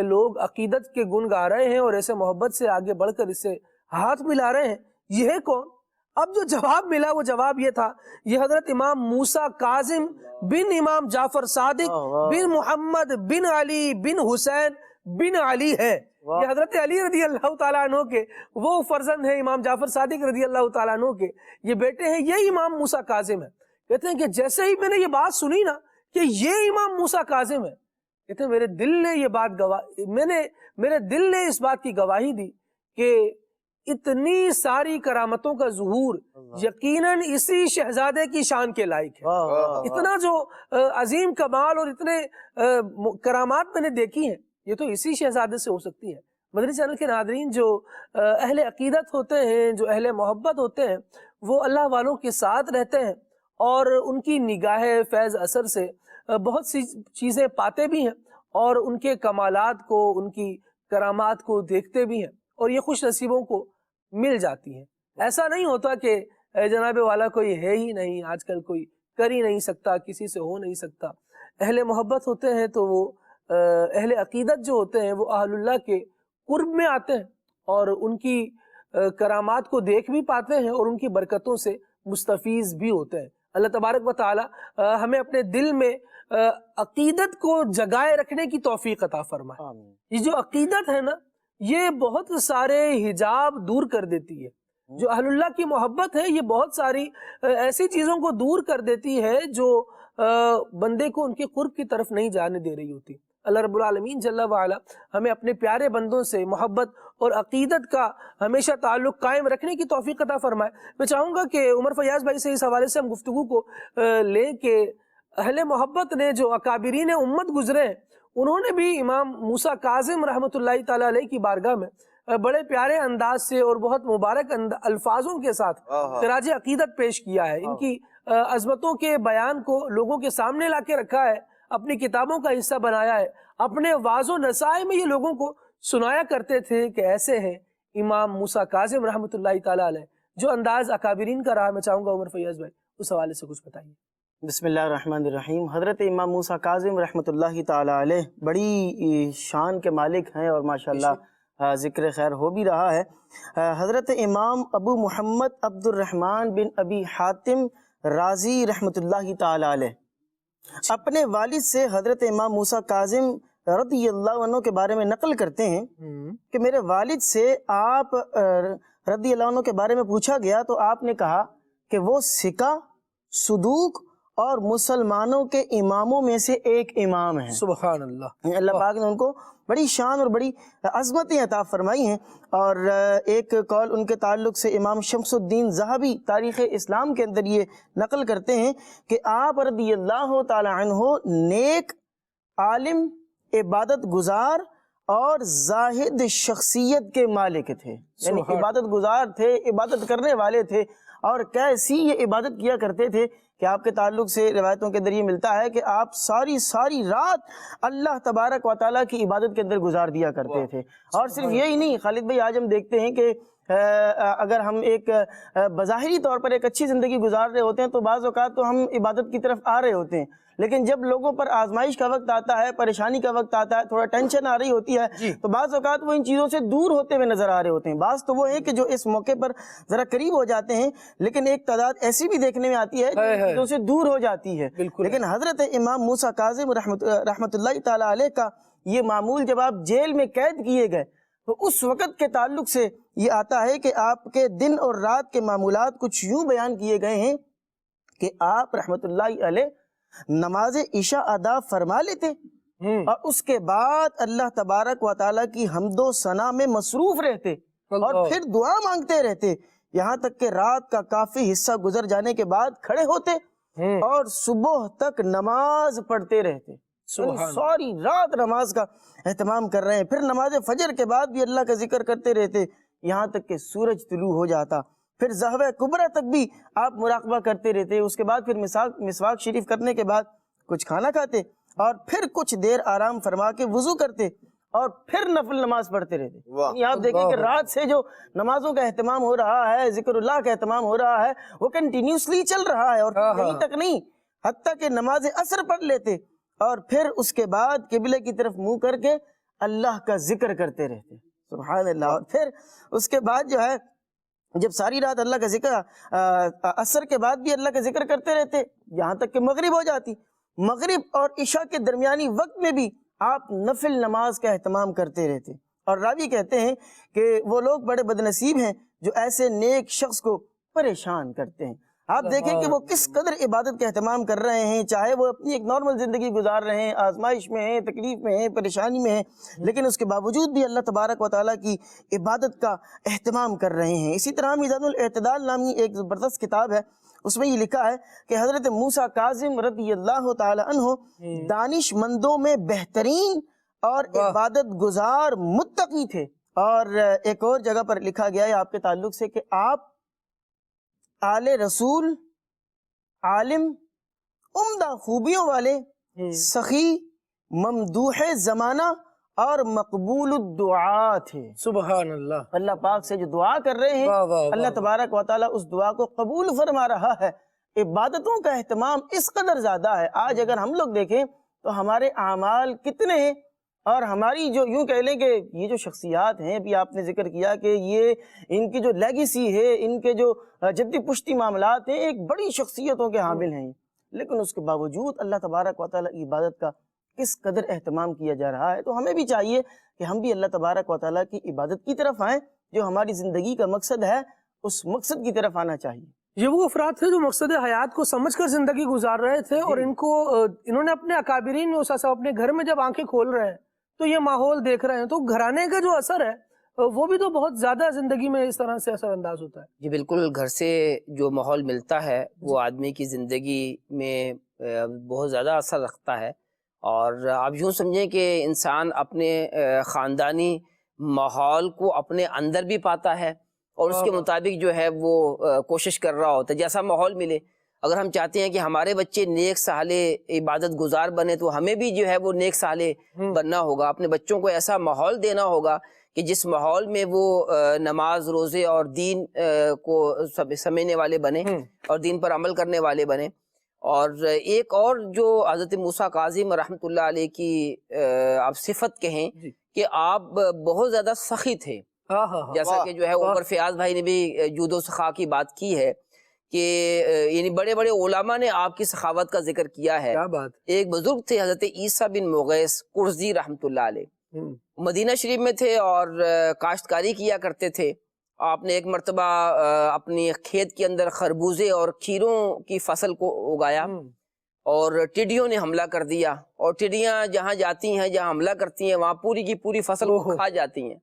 لوگ عقیدت کے گن گا رہے ہیں اور ایسے محبت سے آگے بڑھ کر اس سے ہاتھ ملا رہے ہیں، یہ ہے کون؟ اب جو جواب ملا وہ جواب یہ تھا، یہ حضرت امام موسیٰ کاظم بن امام جعفر صادق بن محمد بن علی بن حسین بن علی ہے. یہ حضرت علی رضی اللہ تعالیٰ عنہ کے وہ فرزند ہیں، امام جعفر صادق رضی اللہ تعالیٰ عنہ کے یہ بیٹے ہیں، یہ امام موسیٰ کاظم ہے. کہتے ہیں کہ جیسے ہی میں نے یہ بات سنی نا کہ یہ امام موسیٰ کاظم ہے، کہتے ہیں میرے دل نے یہ بات میرے دل نے اس بات کی گواہی دی کہ اتنی ساری کرامتوں کا ظہور یقیناً اسی شہزادے کی شان کے لائق ہے. اتنا جو عظیم کمال اور اتنے کرامات میں نے دیکھی ہیں یہ تو اسی شہزادے سے ہو سکتی ہے. مدنی چینل کے ناظرین، جو اہل عقیدت ہوتے ہیں، جو اہل محبت ہوتے ہیں، وہ اللہ والوں کے ساتھ رہتے ہیں اور ان کی نگاہ فیض اثر سے بہت سی چیزیں پاتے بھی ہیں اور ان کے کمالات کو، ان کی کرامات کو دیکھتے بھی ہیں اور یہ خوش نصیبوں کو مل جاتی ہیں. ایسا نہیں ہوتا کہ جناب والا کوئی ہے ہی نہیں، آج کل کوئی کر ہی نہیں سکتا، کسی سے ہو نہیں سکتا. اہل محبت ہوتے ہیں تو وہ اہل عقیدت جو ہوتے ہیں وہ اہل اللہ کے قرب میں آتے ہیں اور ان کی کرامات کو دیکھ بھی پاتے ہیں اور ان کی برکتوں سے مستفیض بھی ہوتے ہیں. اللہ تبارک و تعالی ہمیں اپنے دل میں عقیدت کو جگائے رکھنے کی توفیق عطا فرمائے. یہ جو عقیدت ہے نا یہ بہت سارے حجاب دور کر دیتی ہے. جو اہل اللہ کی محبت ہے یہ بہت ساری ایسی چیزوں کو دور کر دیتی ہے جو بندے کو ان کے قرب کی طرف نہیں جانے دے رہی ہوتی. اللہ رب العالمین جل وعلا ہمیں اپنے پیارے بندوں سے محبت اور عقیدت کا ہمیشہ تعلق قائم رکھنے کی توفیق عطا فرمائے. میں چاہوں گا کہ عمر فیاض بھائی سے اس حوالے سے ہم گفتگو کو لیں کہ اہل محبت نے جو اکابرین امت گزرے ہیں انہوں نے بھی امام موسیٰ کاظم رحمۃ اللہ تعالیٰ علیہ کی بارگاہ میں بڑے پیارے انداز سے اور بہت مبارک الفاظوں کے ساتھ خراج عقیدت پیش کیا ہے. ان کی عظمتوں کے بیان کو لوگوں کے سامنے لا کے رکھا ہے، اپنی کتابوں کا حصہ بنایا ہے. اپنے واعظ و نصائح میں یہ لوگوں کو سنایا کرتے تھے کہ ایسے ہیں امام موسیٰ کاظم رحمۃ اللہ تعالیٰ علیہ. جو انداز اکابرین کا رہا، میں چاہوں گا عمر فیاض بھائی اس حوالے سے کچھ بتائیے. بسم اللہ الرحمن الرحیم. حضرت امام موسیٰ کاظم رحمۃ اللہ تعالیٰ علیہ بڑی شان کے مالک ہیں اور ماشاءاللہ ذکر خیر ہو بھی رہا ہے. حضرت امام ابو محمد عبد الرحمن بن ابی حاتم رازی رحمۃ اللہ تعالیٰ علیہ اپنے والد سے حضرت امام موسیٰ کاظم رضی اللہ عنہ کے بارے میں نقل کرتے ہیں کہ میرے والد سے آپ رضی اللہ عنہ کے بارے میں پوچھا گیا تو آپ نے کہا کہ وہ ثقہ، صدوق اور مسلمانوں کے اماموں میں سے ایک امام ہیں. سبحان اللہ. اللہ پاک نے ان کو بڑی شان اور بڑی عظمتیں عطا فرمائی ہیں. اور ایک قول ان کے تعلق سے امام شمس الدین ذہبی تاریخ اسلام کے اندر یہ نقل کرتے ہیں کہ آپ رضی اللہ تعالی عنہ نیک، عالم، عبادت گزار اور زاہد شخصیت کے مالک تھے. یعنی عبادت گزار تھے، عبادت کرنے والے تھے اور کیسی یہ عبادت کیا کرتے تھے کہ آپ کے تعلق سے روایتوں کے اندر یہ ملتا ہے کہ آپ ساری رات اللہ تبارک و تعالیٰ کی عبادت کے اندر گزار دیا کرتے تھے. اور صرف یہی نہیں، خالد بھائی آج ہم دیکھتے ہیں کہ اگر ہم ایک بظاہری طور پر ایک اچھی زندگی گزار رہے ہوتے ہیں تو بعض اوقات تو ہم عبادت کی طرف آ رہے ہوتے ہیں، لیکن جب لوگوں پر آزمائش کا وقت آتا ہے، پریشانی کا وقت آتا ہے، تھوڑا ٹینشن آ رہی ہوتی ہے تو بعض اوقات وہ ان چیزوں سے دور ہوتے ہوئے نظر آ رہے ہوتے ہیں۔ بعض تو وہ ہیں کہ جو اس موقع پر ذرا قریب ہو جاتے ہیں، لیکن ایک تعداد ایسی بھی دیکھنے میں آتی ہے جو ان چیزوں سے دور ہو جاتی ہے۔ لیکن حضرت امام موسیٰ کاظم رحمۃ اللہ تعالی علیہ کا یہ معمول جب آپ جیل میں قید کیے گئے تو اس وقت کے تعلق سے یہ آتا ہے کہ آپ کے دن اور رات کے معمولات کچھ یوں بیان کیے گئے ہیں کہ آپ رحمت اللہ علیہ نماز عشاء ادا فرما لیتے اور اس کے بعد اللہ تبارک و تعالیٰ کی حمد و ثنا میں مصروف رہتے اور پھر دعا مانگتے رہتے، یہاں تک کہ رات کا کافی حصہ گزر جانے کے بعد کھڑے ہوتے اور صبح تک نماز پڑھتے رہتے، ساری رات نماز کا اہتمام کر رہے ہیں۔ پھر نماز فجر کے بعد بھی اللہ کا ذکر کرتے رہتے یہاں تک کہ سورج طلوع ہو جاتا، پھر زہوہ کبریٰ تک بھی آپ مراقبہ کرتے رہتے، اس کے بعد پھر مسواک شریف کرنے کے بعد کچھ کھانا کھاتے اور پھر کچھ دیر آرام فرما کے وضو کرتے اور پھر نفل نماز پڑھتے رہتے۔ یعنی آپ دیکھیں کہ رات سے جو نمازوں کا اہتمام ہو رہا ہے، ذکر اللہ کا اہتمام ہو رہا ہے، وہ کنٹینیوسلی چل رہا ہے اور یہیں تک نہیں، حتیٰ کہ نماز عصر پڑھ لیتے اور پھر اس کے بعد قبلے کی طرف منہ کر کے اللہ کا ذکر کرتے رہتے، سبحان اللہ۔ اور پھر اس کے بعد جو ہے جب ساری رات اللہ کا ذکر، عصر کے بعد بھی اللہ کا ذکر کرتے رہتے یہاں تک کہ مغرب ہو جاتی، مغرب اور عشاء کے درمیانی وقت میں بھی آپ نفل نماز کا اہتمام کرتے رہتے۔ اور راوی کہتے ہیں کہ وہ لوگ بڑے بدنصیب ہیں جو ایسے نیک شخص کو پریشان کرتے ہیں۔ آپ دیکھیں کہ وہ کس قدر عبادت کا اہتمام کر رہے ہیں، چاہے وہ اپنی ایک نارمل زندگی گزار رہے ہیں، آزمائش میں ہیں، تکلیف میں ہیں، پریشانی میں ہیں، لیکن اس کے باوجود بھی اللہ تبارک و تعالیٰ کی عبادت کا اہتمام کر رہے ہیں۔ اسی طرح میزان الاعتدال نامی ایک زبردست کتاب ہے، اس میں یہ لکھا ہے کہ حضرت موسیٰ کاظم رضی اللہ تعالی عنہ دانش مندوں میں بہترین اور عبادت گزار متقی تھے۔ اور ایک اور جگہ پر لکھا گیا ہے آپ کے تعلق سے کہ آپ آل رسول، عالم، عمدہ خوبیوں والے، سخی، ممدوح زمانہ اور مقبول الدعا تھے۔ سبحان اللہ۔ اللہ پاک سے جو دعا کر رہے ہیں اللہ تبارک و تعالیٰ اس دعا کو قبول فرما رہا ہے۔ عبادتوں کا اہتمام اس قدر زیادہ ہے، آج اگر ہم لوگ دیکھیں تو ہمارے اعمال کتنے ہیں، اور ہماری جو یوں کہہ لیں کہ یہ جو شخصیات ہیں، ابھی آپ نے ذکر کیا کہ یہ ان کی جو لیگیسی ہے، ان کے جو جدی پشتی معاملات ہیں، ایک بڑی شخصیتوں کے حامل ہیں، لیکن اس کے باوجود اللہ تبارک و تعالیٰ کی عبادت کا کس قدر اہتمام کیا جا رہا ہے۔ تو ہمیں بھی چاہیے کہ ہم بھی اللہ تبارک و تعالیٰ کی عبادت کی طرف آئیں، جو ہماری زندگی کا مقصد ہے اس مقصد کی طرف آنا چاہیے۔ یہ وہ افراد تھے جو مقصد حیات کو سمجھ کر زندگی گزار رہے تھے، اور انہوں نے اپنے اکابرین میں اپنے گھر میں جب آنکھیں کھول رہے ہیں تو یہ ماحول دیکھ رہے ہیں، تو گھرانے کا جو اثر ہے وہ بھی تو بہت زیادہ زندگی میں اس طرح سے اثر انداز ہوتا ہے۔ جی بالکل، گھر سے جو ماحول ملتا ہے وہ آدمی کی زندگی میں بہت زیادہ اثر رکھتا ہے، اور آپ یوں سمجھیں کہ انسان اپنے خاندانی ماحول کو اپنے اندر بھی پاتا ہے اور اس کے مطابق جو ہے وہ کوشش کر رہا ہوتا ہے جیسا ماحول ملے۔ اگر ہم چاہتے ہیں کہ ہمارے بچے نیک صالح عبادت گزار بنے تو ہمیں بھی جو ہے وہ نیک صالح بننا ہوگا، اپنے بچوں کو ایسا ماحول دینا ہوگا کہ جس ماحول میں وہ نماز، روزے اور دین کو سمجھنے والے بنے اور دین پر عمل کرنے والے بنے۔ اور ایک اور جو حضرت موسیٰ کاظم رحمۃ اللہ علیہ کی آپ صفت کہیں کہ آپ بہت زیادہ سخی تھے، جیسا کہ جو ہے عمر فیاض بھائی نے بھی جود و سخا کی بات کی ہے کہ یعنی بڑے بڑے علماء نے آپ کی سخاوت کا ذکر کیا ہے۔ ایک بزرگ تھے حضرت عیسیٰ بن مغیث قرظی رحمۃ اللہ علیہ، مدینہ شریف میں تھے اور کاشتکاری کیا کرتے تھے۔ آپ نے ایک مرتبہ اپنی کھیت کے اندر خربوزے اور کھیروں کی فصل کو اگایا اور ٹڈیوں نے حملہ کر دیا، اور ٹڈیاں جہاں جاتی ہیں، جہاں حملہ کرتی ہیں، وہاں پوری کی پوری فصل کو کھا جاتی ہیں۔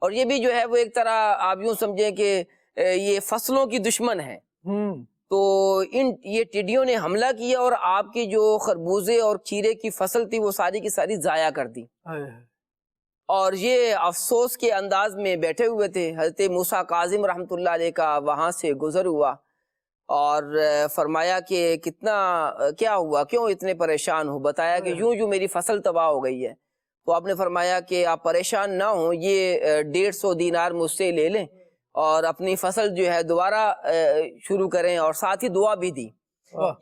اور یہ بھی جو ہے وہ ایک طرح آپ یوں سمجھیں کہ یہ فصلوں کی دشمن ہے۔ تو یہ ٹڈیوں نے حملہ کیا اور آپ کی جو خربوزے اور کھیرے کی فصل تھی وہ ساری کی ساری ضائع کر دی، اور یہ افسوس کے انداز میں بیٹھے ہوئے تھے۔ حضرت موسیٰ کاظم رحمۃ اللہ علیہ کا وہاں سے گزر ہوا اور فرمایا کہ کتنا کیا ہوا، کیوں اتنے پریشان ہو؟ بتایا کہ یوں میری فصل تباہ ہو گئی ہے۔ تو آپ نے فرمایا کہ آپ پریشان نہ ہوں، یہ 150 دینار مجھ سے لے لیں اور اپنی فصل جو ہے دوبارہ شروع کریں، اور ساتھ ہی دعا بھی دی۔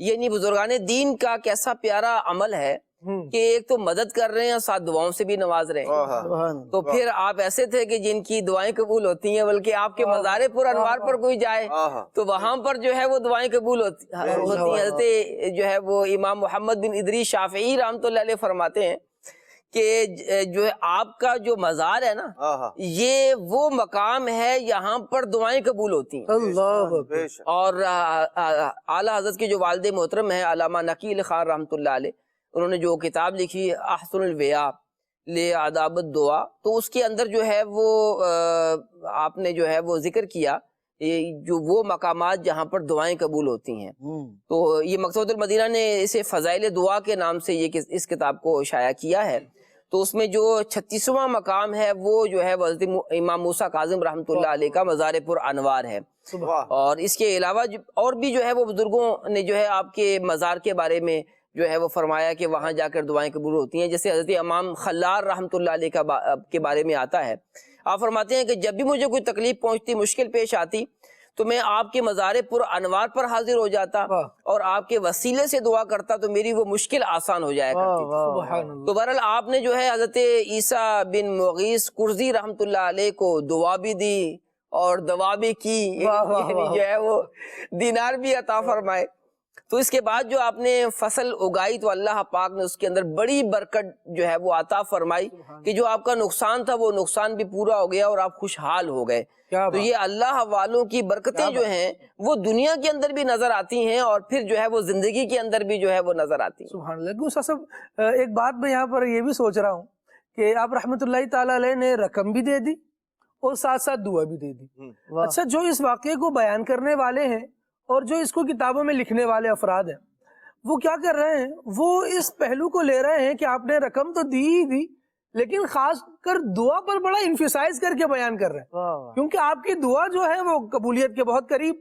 یعنی بزرگان دین کا کیسا پیارا عمل ہے کہ ایک تو مدد کر رہے ہیں اور ساتھ دعاؤں سے بھی نواز رہے ہیں۔ تو پھر آپ ایسے تھے کہ جن کی دعائیں قبول ہوتی ہیں، بلکہ آپ کے مزار پر انوار پر کوئی جائے تو وہاں پر جو ہے وہ دعائیں قبول ہوتی ہیں۔ حضرت جو ہے وہ امام محمد بن ادریس شافعی رحمۃ اللہ علیہ فرماتے ہیں کہ جو ہے آپ کا جو مزار ہے نا، یہ وہ مقام ہے یہاں پر دعائیں قبول ہوتی ہیں۔ اور اعلیٰ حضرت کے جو والد محترم ہیں علامہ نقیل خان رحمۃ اللہ علیہ، انہوں نے جو کتاب لکھی احسن الویاء لآداب الدعاء، تو اس کے اندر جو ہے وہ آپ نے جو ہے وہ ذکر کیا جو وہ مقامات جہاں پر دعائیں قبول ہوتی ہیں۔ تو یہ مکتبۃ المدینہ نے اسے فضائل دعا کے نام سے یہ اس کتاب کو شائع کیا ہے۔ تو اس میں جو 36واں مقام ہے وہ جو ہے حضرت امام موسیٰ کاظم رحمۃ اللہ علیہ کا مزار پر انوار ہے۔ اور اس کے علاوہ اور بھی جو ہے وہ بزرگوں نے جو ہے آپ کے مزار کے بارے میں جو ہے وہ فرمایا کہ وہاں جا کر دعائیں قبول ہوتی ہیں، جیسے حضرت امام خلار رحمۃ اللہ علیہ کے بارے میں آتا ہے۔ آپ فرماتے ہیں کہ جب بھی مجھے کوئی تکلیف پہنچتی، مشکل پیش آتی، تو میں آپ کے مزار پر انوار پر حاضر ہو جاتا اور آپ کے وسیلے سے دعا کرتا تو میری وہ مشکل آسان ہو جایا کرتی۔ تو بہرحال آپ نے جو ہے حضرت عیسیٰ بن مغیث کرزی رحمۃ اللہ علیہ کو دعا بھی دی اور دوا بھی کی، یعنی جو ہے وہ دینار بھی عطا فرمائے۔ تو اس کے بعد جو آپ نے فصل اگائی تو اللہ پاک نے اس کے اندر بڑی برکت جو ہے وہ عطا فرمائی کہ جو آپ کا نقصان تھا وہ نقصان بھی پورا ہو گیا اور آپ خوشحال ہو گئے۔ تو یہ اللہ والوں کی برکتیں جو ہیں وہ دنیا کے اندر بھی نظر آتی ہیں اور پھر جو ہے وہ زندگی کے اندر بھی جو ہے وہ نظر آتی ہیں۔ سبحان اللہ۔ استاد صاحب ایک بات میں یہاں پر یہ بھی سوچ رہا ہوں کہ آپ رحمت اللہ تعالیٰ علیہ نے رقم بھی دے دی اور ساتھ ساتھ دعا بھی دے دی۔ اچھا، جو اس واقعے کو بیان کرنے والے ہیں اور جو اس کو کتابوں میں لکھنے والے افراد ہیں وہ کیا کر رہے ہیں، وہ اس پہلو کو لے رہے ہیں کہ آپ نے رقم تو دی ہی دی لیکن خاص کر دعا پر بڑا انفسائز کر کے بیان کر رہے ہیں، کیونکہ آپ کی دعا جو ہے وہ قبولیت کے بہت قریب،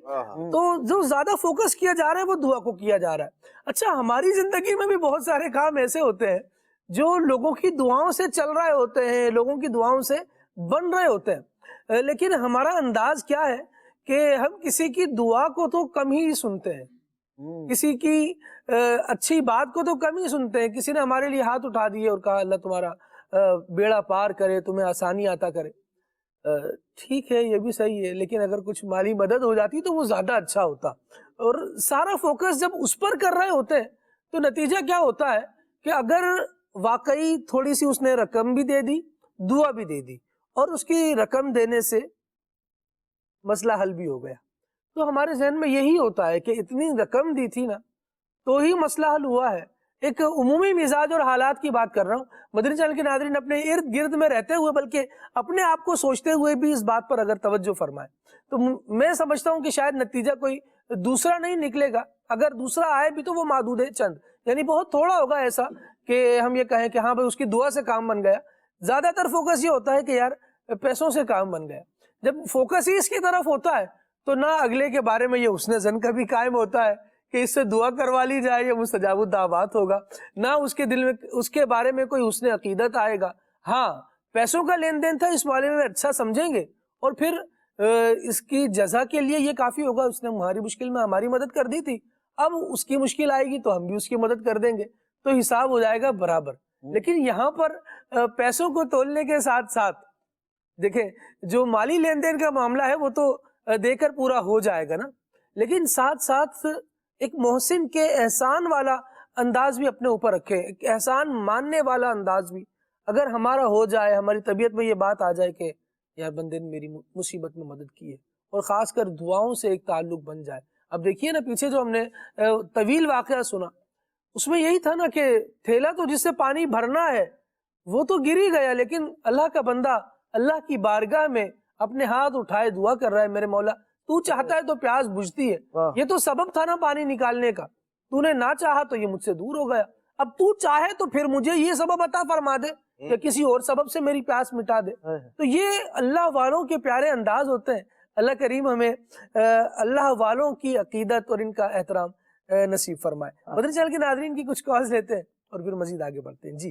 تو جو زیادہ فوکس کیا جا رہا ہے وہ دعا کو کیا جا رہا ہے۔ اچھا، ہماری زندگی میں بھی بہت سارے کام ایسے ہوتے ہیں جو لوگوں کی دعاؤں سے چل رہے ہوتے ہیں، لوگوں کی دعاؤں سے بن رہے ہوتے ہیں، لیکن ہمارا انداز کیا ہے کہ ہم کسی کی دعا کو تو کم ہی سنتے ہیں، کسی کی اچھی بات کو تو کم ہی سنتے ہیں۔ کسی نے ہمارے لیے ہاتھ اٹھا دیے اور کہا اللہ تمہارا بیڑا پار کرے، تمہیں آسانی عطا کرے، ٹھیک ہے، یہ بھی صحیح ہے، لیکن اگر کچھ مالی مدد ہو جاتی تو وہ زیادہ اچھا ہوتا۔ اور سارا فوکس جب اس پر کر رہے ہوتے ہیں تو نتیجہ کیا ہوتا ہے کہ اگر واقعی تھوڑی سی اس نے رقم بھی دے دی، دعا بھی دے دی اور اس کی رقم دینے سے مسئلہ حل بھی ہو گیا، تو ہمارے ذہن میں یہی ہوتا ہے کہ اتنی رقم دی تھی نا تو ہی مسئلہ حل ہوا ہے۔ ایک عمومی مزاج اور حالات کی بات کر رہا ہوں، مدنی چینل کے ناظرین اپنے ارد گرد میں رہتے ہوئے بلکہ اپنے آپ کو سوچتے ہوئے بھی اس بات پر اگر توجہ فرمائے تو میں سمجھتا ہوں کہ شاید نتیجہ کوئی دوسرا نہیں نکلے گا، اگر دوسرا آئے بھی تو وہ محدود ہے، چند، یعنی بہت تھوڑا ہوگا ایسا کہ ہم یہ کہیں کہ ہاں بھائی اس کی دعا سے کام بن گیا۔ زیادہ تر فوکس یہ ہوتا ہے کہ یار پیسوں سے کام بن گیا۔ جب فوکس ہی اس کی طرف ہوتا ہے تو نہ اگلے کے بارے میں یہ حسن ظن کبھی قائم ہوتا ہے کہ اس سے دعا کروا لی جائے یہ مستجاب الدعوات ہوگا، نہ اس کے دل میں اس کے بارے میں کوئی حسن عقیدت آئے گا۔ ہاں، پیسوں کا لین دین تھا، اس معاملے میں اچھا سمجھیں گے اور پھر اس کی جزا کے لیے یہ کافی ہوگا، اس نے ہماری مشکل میں ہماری مدد کر دی تھی، اب اس کی مشکل آئے گی تو ہم بھی اس کی مدد کر دیں گے، تو حساب ہو جائے گا برابر۔ لیکن یہاں پر پیسوں کو تولنے کے ساتھ ساتھ دیکھیں جو مالی لین دین کا معاملہ ہے وہ تو دے کر پورا ہو جائے گا نا، لیکن ساتھ ساتھ ایک محسن کے احسان والا انداز بھی اپنے اوپر رکھے، ایک احسان ماننے والا انداز بھی اگر ہمارا ہو جائے، ہماری طبیعت میں یہ بات آ جائے کہ یار بندے نے میری مصیبت میں مدد کی ہے، اور خاص کر دعاؤں سے ایک تعلق بن جائے۔ اب دیکھیے نا پیچھے جو ہم نے طویل واقعہ سنا اس میں یہی تھا نا کہ تھیلا تو جس سے پانی بھرنا ہے وہ تو گر ہی گیا، لیکن اللہ کا بندہ اللہ کی بارگاہ میں اپنے ہاتھ اٹھائے دعا کر رہا ہے، میرے مولا تو چاہتا ہے تو پیاس بجھتی ہے، یہ تو سبب تھا نا پانی نکالنے کا، تو نے نہ چاہا تو یہ مجھ سے دور ہو گیا، اب تو چاہے تو پھر مجھے یہ سبب عطا فرما دے یا کسی اور سبب سے میری پیاس مٹا دے۔ تو یہ اللہ والوں کے پیارے انداز ہوتے ہیں۔ اللہ کریم ہمیں اللہ والوں کی عقیدت اور ان کا احترام نصیب فرمائے۔ مدنی چینل کے ناظرین کی کچھ کالز لیتے ہیں اور پھر مزید آگے بڑھتے ہیں۔ جی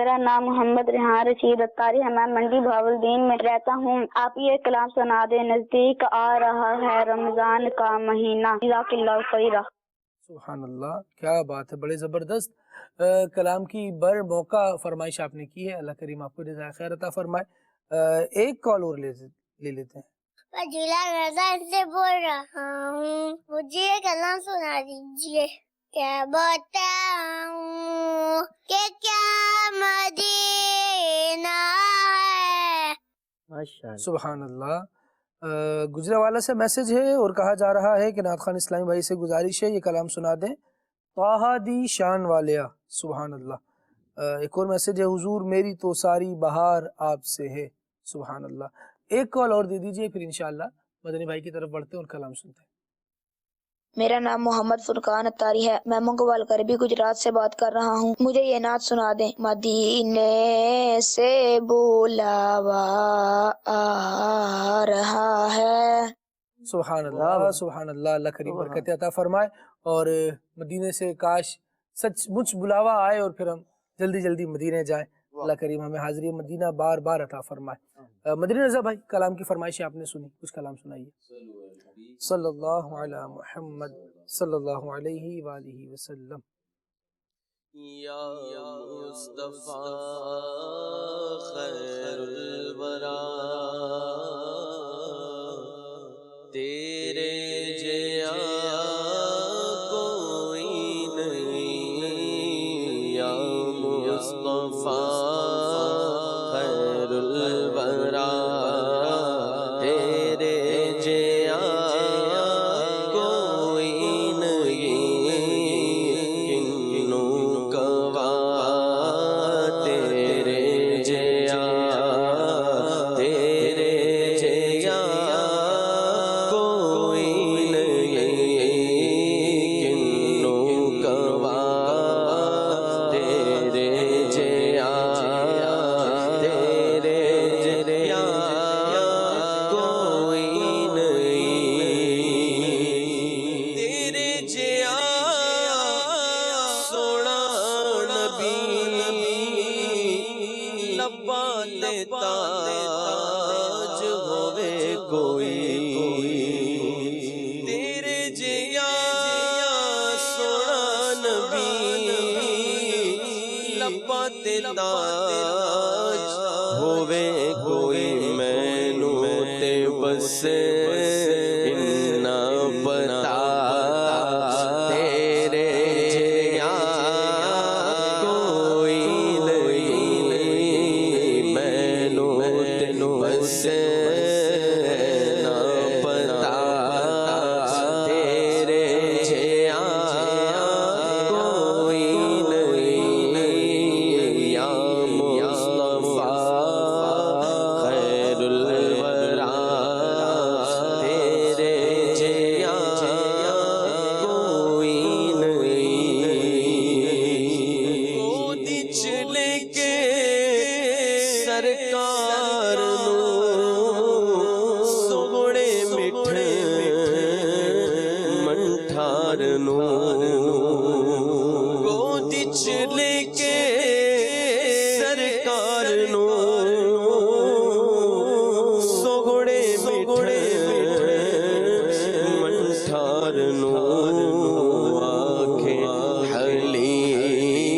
میرا نام محمد ریحان رشید اتاری ہے، میں منڈی بہاولدین میں رہتا ہوں. آپ یہ کلام سنا دیں. نزدیک آ رہا ہے رمضان کا مہینہ. جزاک اللہ خیرا. سبحان اللہ، کیا بات ہے، بڑے زبردست کلام کی بر موقع فرمائش آپ نے کی ہے. اللہ کریم آپ کو جزائے خیر عطا فرمائے. ایک کال اور لے لیتے ہیں. میں جیلا مرزا سے بول رہا ہوں، مجھے یہ کلام سنا دیجیے. کیا بتاؤں کہ کیا مدینہ ہے. سبحان اللہ. گجرانوالہ سے میسج ہے اور کہا جا رہا ہے کہ نعت خان اسلامی بھائی سے گزارش ہے یہ کلام سنا دیں. طٰہٰ دی شان والیا. سبحان اللہ. ایک اور میسج ہے، حضور میری تو ساری بہار آپ سے ہے. سبحان اللہ. ایک کال اور دے دیجئے، پھر انشاءاللہ مدنی بھائی کی طرف بڑھتے ہیں اور کلام سنتے ہیں. میرا نام محمد فرقان اتاری ہے، میں منگوال کربی گجرات سے بات کر رہا ہوں. مجھے یہ نعت سنا دیں. مدینے سے بلاوا آ رہا ہے. سبحان اللہ، سبحان اللہ. اللہ کریم برکت عطا فرمائے اور مدینے سے کاش سچ مچ بلاوا آئے اور پھر ہم جلدی جلدی مدینے جائیں. اللہ کریم ہمیں حاضری مدینہ بار بار عطا فرمائے. مدنی رضا بھائی، کلام کی فرمائش آپ نے سنی، کچھ کلام سنائیے. صلی اللہ علی محمد صلی اللہ علیہ وآلہ وسلم. یا مصطفیٰ خیر الورا، تیرے جیا کوئی نہیں. یا مصطفیٰ خیر الورا، تیرے جیا کوئی نہیں. کنوں کوا تیرے جیا، تیرے جیا کوئی نہیں. کنوں کوا تیرے جیا، تیرے جیا کوئی نہیں. تیرے جیا سونا نبی لبا تے تاج ہوے کوئی. تیرے جیا سونا نبی لبا تے تاج ہوے کوئی. مینوں تے بس اتنا پتا تیرے جیا کوئی نہیں. مینوں تے بس اتنا پتا تیرے جیا کوئی نہیں. یا مصطفیٰ خیر الورا، تیرے جیا کوئی نہیں. گود وچ لے کے سرکار نوں سوڑے میٹھے منٹھار نوں. گود وچ لے کے سرکار نوں سوڑے میٹھے منٹھار نوں. آکھے حلیمہ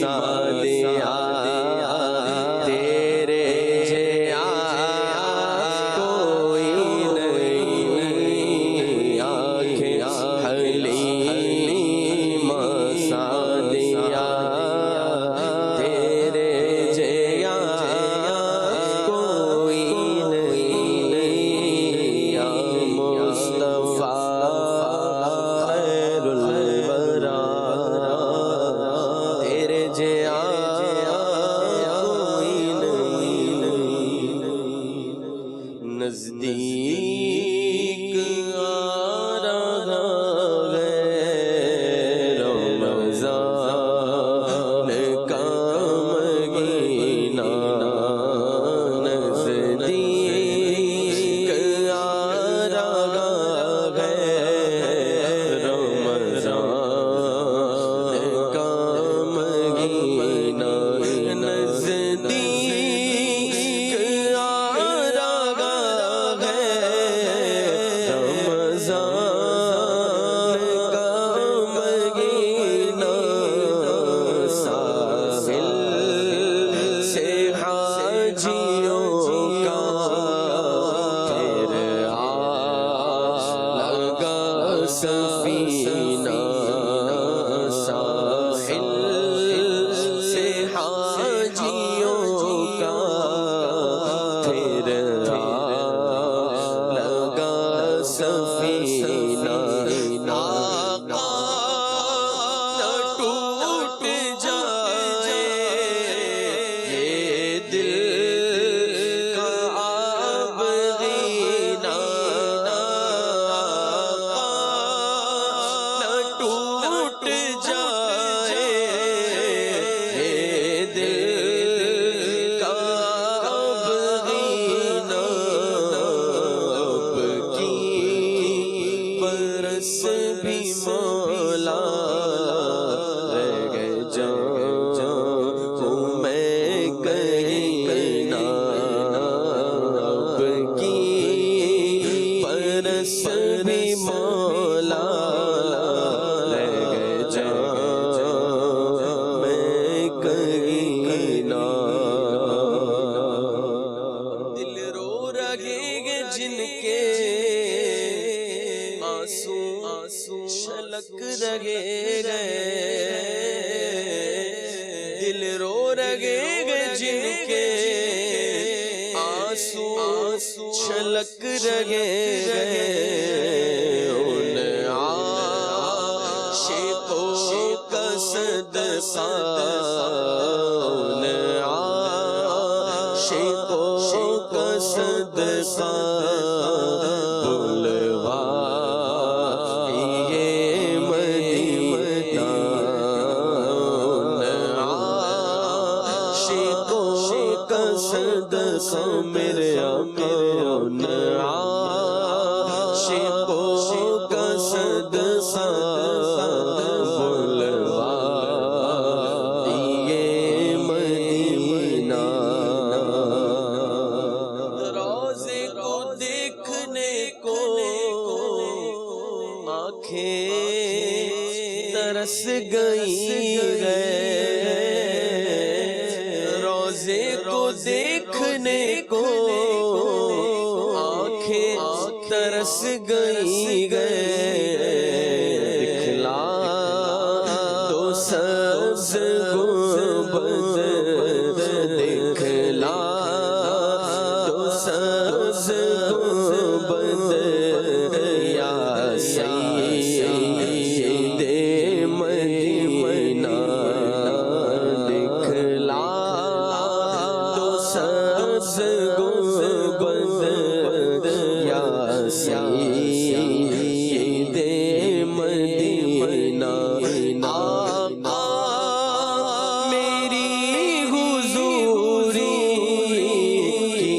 سعدیہ تیرے کے آنسو چھلک رہے ان عاشقوں کا صدقہ ان عاشقوں کا صدقہ بلوا یہ مدینہ ان عاشقوں کا صدقہ میرے آقا ان عاشقوں کا صدقہ بلوا یہ مدینہ روزے کو دیکھنے کو آنکھیں ترس گئی ہے روزے کو دیکھنے کو آنکھیں ترس گئی دکھلا تو سبز گنبد دکھلا تو سبز گنبد یا سید مدینہ دکھلا تو سبز گنبد یا سید مدینہ آقا میری حضوری کی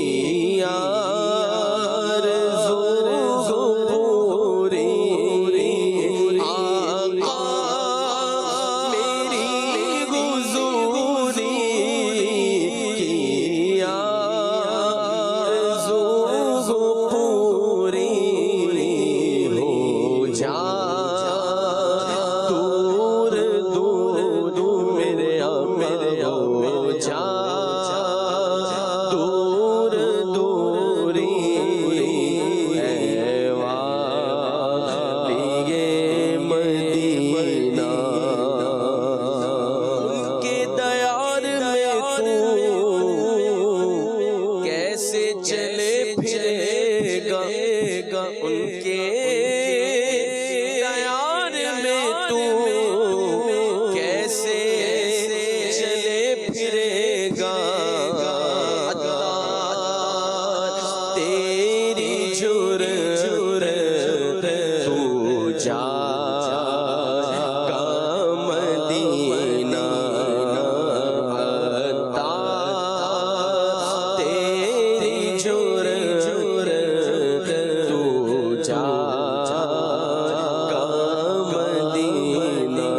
آرزو پوری آقا میری حضوری کی آرزو پوری ہو جا دور دور میرے ہو جا دور دوری اے والی مدینہ ان کے دیار میں تو کیسے چلے پھرے گا ان کے دیار میں تو کیسے چلے پھرے گا تیری جرأت تو جا کا مدینہ تیری جرأت تو جا کا مدینہ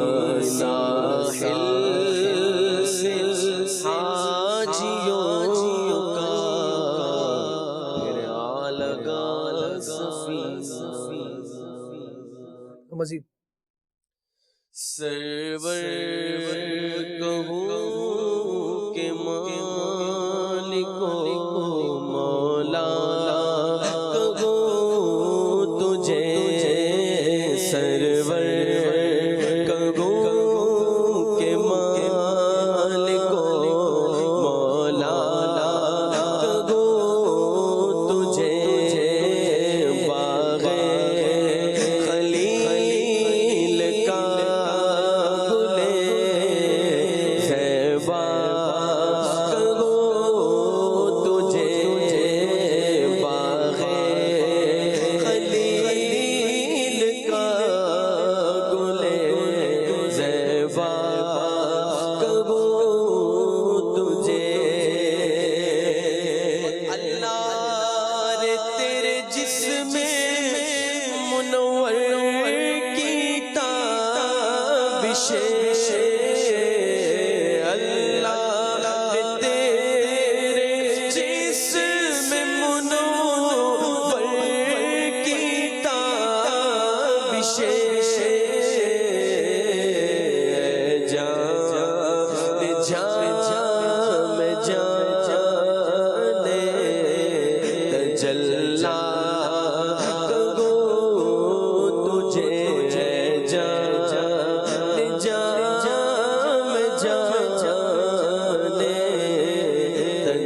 ساحل سے حاجیوں کا پھر لگا سفینہ مزید سرور کہوں کہ مالک مولا کہوں تجھے سرور کہوں کہ مالک مولا کہوں تجھے باغ خلیل کا گلے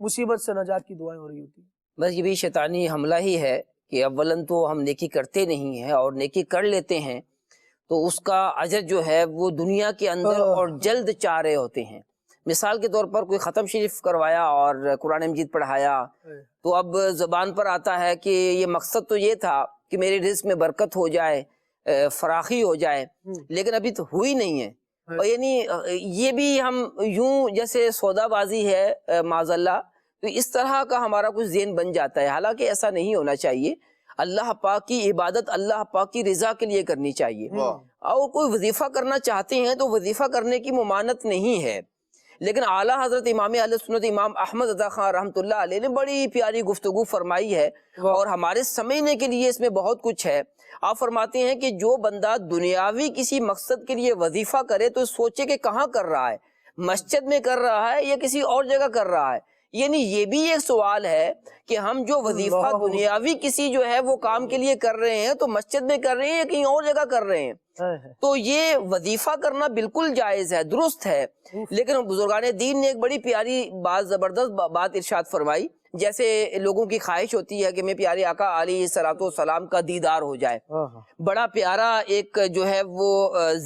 مصیبت سے نجات کی دعائیں ہو رہی ہوتی ہیں؟ بس یہ بھی شیطانی حملہ ہی ہے کہ اولاً تو ہم نیکی کرتے نہیں ہیں، اور نیکی کر لیتے ہیں تو اس کا اجر جو ہے وہ دنیا کے اندر اور جلد چاہ رہے ہوتے ہیں۔ مثال کے طور پر کوئی ختم شریف کروایا اور قرآن مجید پڑھایا تو اب زبان پر آتا ہے کہ یہ مقصد تو یہ تھا کہ میرے رزق میں برکت ہو جائے، فراخی ہو جائے، لیکن ابھی تو ہوئی نہیں ہے۔ اور یعنی یہ بھی ہم یوں جیسے سودا بازی ہے معاذ اللہ، تو اس طرح کا ہمارا کچھ ذہن بن جاتا ہے، حالانکہ ایسا نہیں ہونا چاہیے۔ اللہ پاک کی عبادت اللہ پاک کی رضا کے لیے کرنی چاہیے، اور کوئی وظیفہ کرنا چاہتے ہیں تو وظیفہ کرنے کی ممانعت نہیں ہے، لیکن اعلیٰ حضرت امام اہل سنت امام احمد رضا خان رحمۃ اللہ علیہ نے بڑی پیاری گفتگو فرمائی ہے، اور ہمارے سمجھنے کے لیے اس میں بہت کچھ ہے۔ آپ فرماتے ہیں کہ جو بندہ دنیاوی کسی مقصد کے لیے وظیفہ کرے تو سوچے کہ کہاں کر رہا ہے، مسجد میں کر رہا ہے یا کسی اور جگہ کر رہا ہے۔ یعنی یہ بھی ایک سوال ہے کہ ہم جو وظیفہ دنیاوی کسی جو ہے وہ کام کے لیے کر رہے ہیں تو مسجد میں کر رہے ہیں یا کہیں اور جگہ کر رہے ہیں، تو یہ وظیفہ کرنا بالکل جائز ہے، درست ہے، لیکن بزرگان دین نے ایک بڑی پیاری بات، زبردست بات ارشاد فرمائی۔ جیسے لوگوں کی خواہش ہوتی ہے کہ میں پیارے آقا علیہ الصلوۃ والسلام کا دیدار ہو جائے، بڑا پیارا ایک جو ہے وہ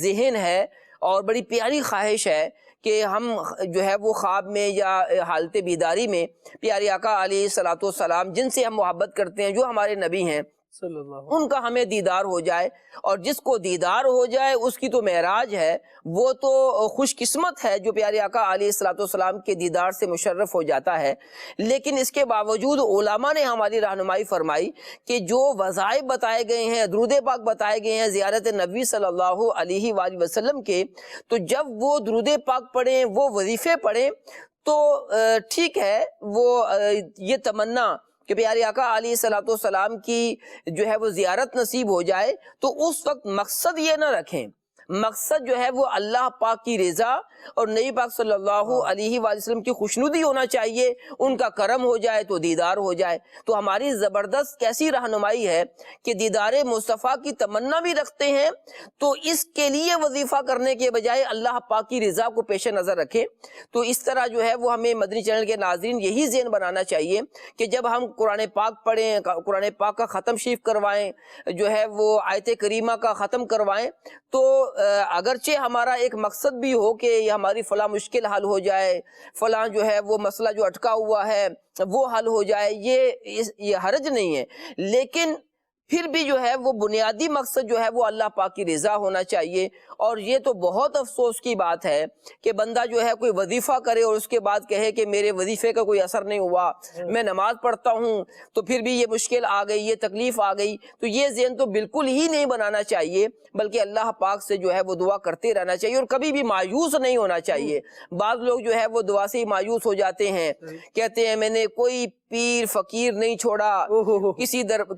ذہن ہے اور بڑی پیاری خواہش ہے کہ ہم جو ہے وہ خواب میں یا حالت بیداری میں پیارے آقا علیہ الصلوۃ والسلام جن سے ہم محبت کرتے ہیں، جو ہمارے نبی ہیں، ان کا ہمیں دیدار ہو جائے، اور جس کو دیدار ہو جائے اس کی تو معراج ہے، وہ تو خوش قسمت ہے جو پیارے آقا علیہ الصلوۃ والسلام کے دیدار سے مشرف ہو جاتا ہے۔ لیکن اس کے باوجود علماء نے ہماری رہنمائی فرمائی کہ جو وظائف بتائے گئے ہیں، درود پاک بتائے گئے ہیں زیارت نبی صلی اللہ علیہ وآلہ وسلم کے، تو جب وہ درود پاک پڑھیں، وہ وظیفے پڑھیں تو ٹھیک ہے، وہ یہ تمنا کہ پیارے آقا علیہ الصلوۃ والسلام کی جو ہے وہ زیارت نصیب ہو جائے، تو اس وقت مقصد یہ نہ رکھیں، مقصد جو ہے وہ اللہ پاک کی رضا اور نبی پاک صلی اللہ علیہ وآلہ وسلم کی خوشنودی ہونا چاہیے، ان کا کرم ہو جائے تو دیدار ہو جائے۔ تو ہماری زبردست کیسی رہنمائی ہے کہ دیدار مصطفیٰ کی تمنا بھی رکھتے ہیں، تو اس کے لیے وظیفہ کرنے کے بجائے اللہ پاک کی رضا کو پیش نظر رکھیں۔ تو اس طرح جو ہے وہ ہمیں مدنی چینل کے ناظرین یہی ذہن بنانا چاہیے کہ جب ہم قرآن پاک پڑھیں، قرآن پاک کا ختم شریف کروائیں، جو ہے وہ آیت کریمہ کا ختم کروائیں، تو اگرچہ ہمارا ایک مقصد بھی ہو کہ یہ ہماری فلاں مشکل حل ہو جائے، فلاں جو ہے وہ مسئلہ جو اٹکا ہوا ہے وہ حل ہو جائے، یہ حرج نہیں ہے، لیکن پھر بھی جو ہے وہ بنیادی مقصد جو ہے وہ اللہ پاک کی رضا ہونا چاہیے۔ اور یہ تو بہت افسوس کی بات ہے کہ بندہ جو ہے کوئی وظیفہ کرے اور اس کے بعد کہے کہ میرے وظیفے کا کوئی اثر نہیں ہوا، میں نماز پڑھتا ہوں تو پھر بھی یہ مشکل آ گئی، یہ تکلیف آ گئی۔ تو یہ ذہن تو بالکل ہی نہیں بنانا چاہیے، بلکہ اللہ پاک سے جو ہے وہ دعا کرتے رہنا چاہیے اور کبھی بھی مایوس نہیں ہونا چاہیے۔ بعض لوگ جو ہے وہ دعا سے ہی مایوس ہو جاتے ہیں، کہتے ہیں میں نے کوئی پیر فقیر نہیں چھوڑا،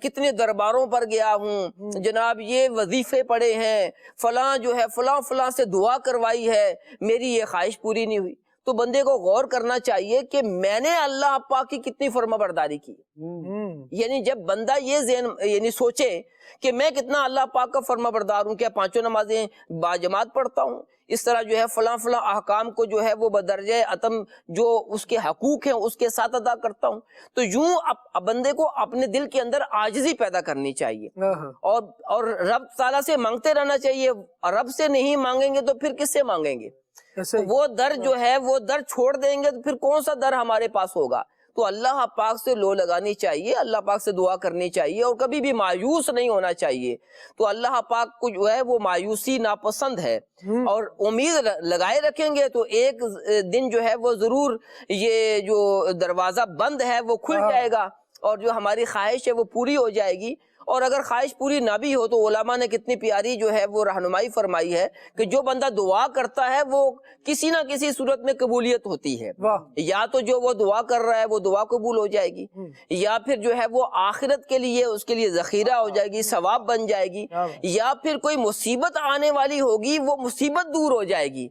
کتنے درباروں پر گیا ہوں جناب، یہ وظیفے پڑے ہیں، فلاں جو ہے فلاں سے دعا کروائی ہے، میری یہ خواہش پوری نہیں ہوئی۔ تو بندے کو غور کرنا چاہیے کہ میں نے اللہ پاک کی کتنی فرما برداری کی۔ یعنی جب بندہ یہ ذہن یعنی سوچے کہ میں کتنا اللہ پاک کا فرما بردار ہوں، کیا پانچوں نمازیں باجماعت پڑھتا ہوں، اس طرح جو ہے فلاں احکام کو جو ہے وہ بدرجہ عتم جو اس کے حقوق ہیں اس کے ساتھ ادا کرتا ہوں، تو یوں بندے کو اپنے دل کے اندر عاجزی پیدا کرنی چاہیے اور رب تعالیٰ سے مانگتے رہنا چاہیے۔ رب سے نہیں مانگیں گے تو پھر کس سے مانگیں گے؟ وہ در جو ہے وہ در چھوڑ دیں گے تو پھر کون سا در ہمارے پاس ہوگا؟ تو اللہ پاک سے لو لگانی چاہیے، اللہ پاک سے دعا کرنی چاہیے اور کبھی بھی مایوس نہیں ہونا چاہیے۔ تو اللہ پاک کو جو ہے وہ مایوسی ناپسند ہے، اور امید لگائے رکھیں گے تو ایک دن جو ہے وہ ضرور یہ جو دروازہ بند ہے وہ کھل جائے گا اور جو ہماری خواہش ہے وہ پوری ہو جائے گی۔ اور اگر خواہش پوری نہ بھی ہو تو علماء نے کتنی پیاری جو ہے وہ رہنمائی فرمائی ہے کہ جو بندہ دعا کرتا ہے وہ کسی نہ کسی صورت میں قبولیت ہوتی ہے، یا تو جو وہ دعا کر رہا ہے وہ دعا قبول ہو جائے گی، یا پھر جو ہے وہ آخرت کے لیے اس کے لیے ذخیرہ ہو جائے گی، ثواب بن جائے گی، یا پھر کوئی مصیبت آنے والی ہوگی وہ مصیبت دور ہو جائے گی۔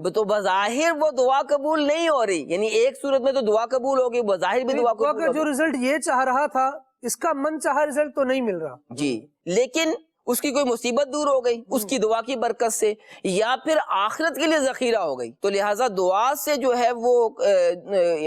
تو بظاہر وہ دعا قبول نہیں ہو رہی، یعنی ایک صورت میں تو دعا قبول ہوگی، بظاہر بھی دعا قبول ہوگی، جو رزلٹ یہ چاہ رہا تھا اس کا من چاہا رزلٹ تو نہیں مل رہا۔ جی، لیکن اس کی کوئی مصیبت دور ہو گئی اس کی دعا کی برکت سے، یا پھر آخرت کے لیے ذخیرہ ہو گئی. تو لہٰذا دعا سے جو ہے وہ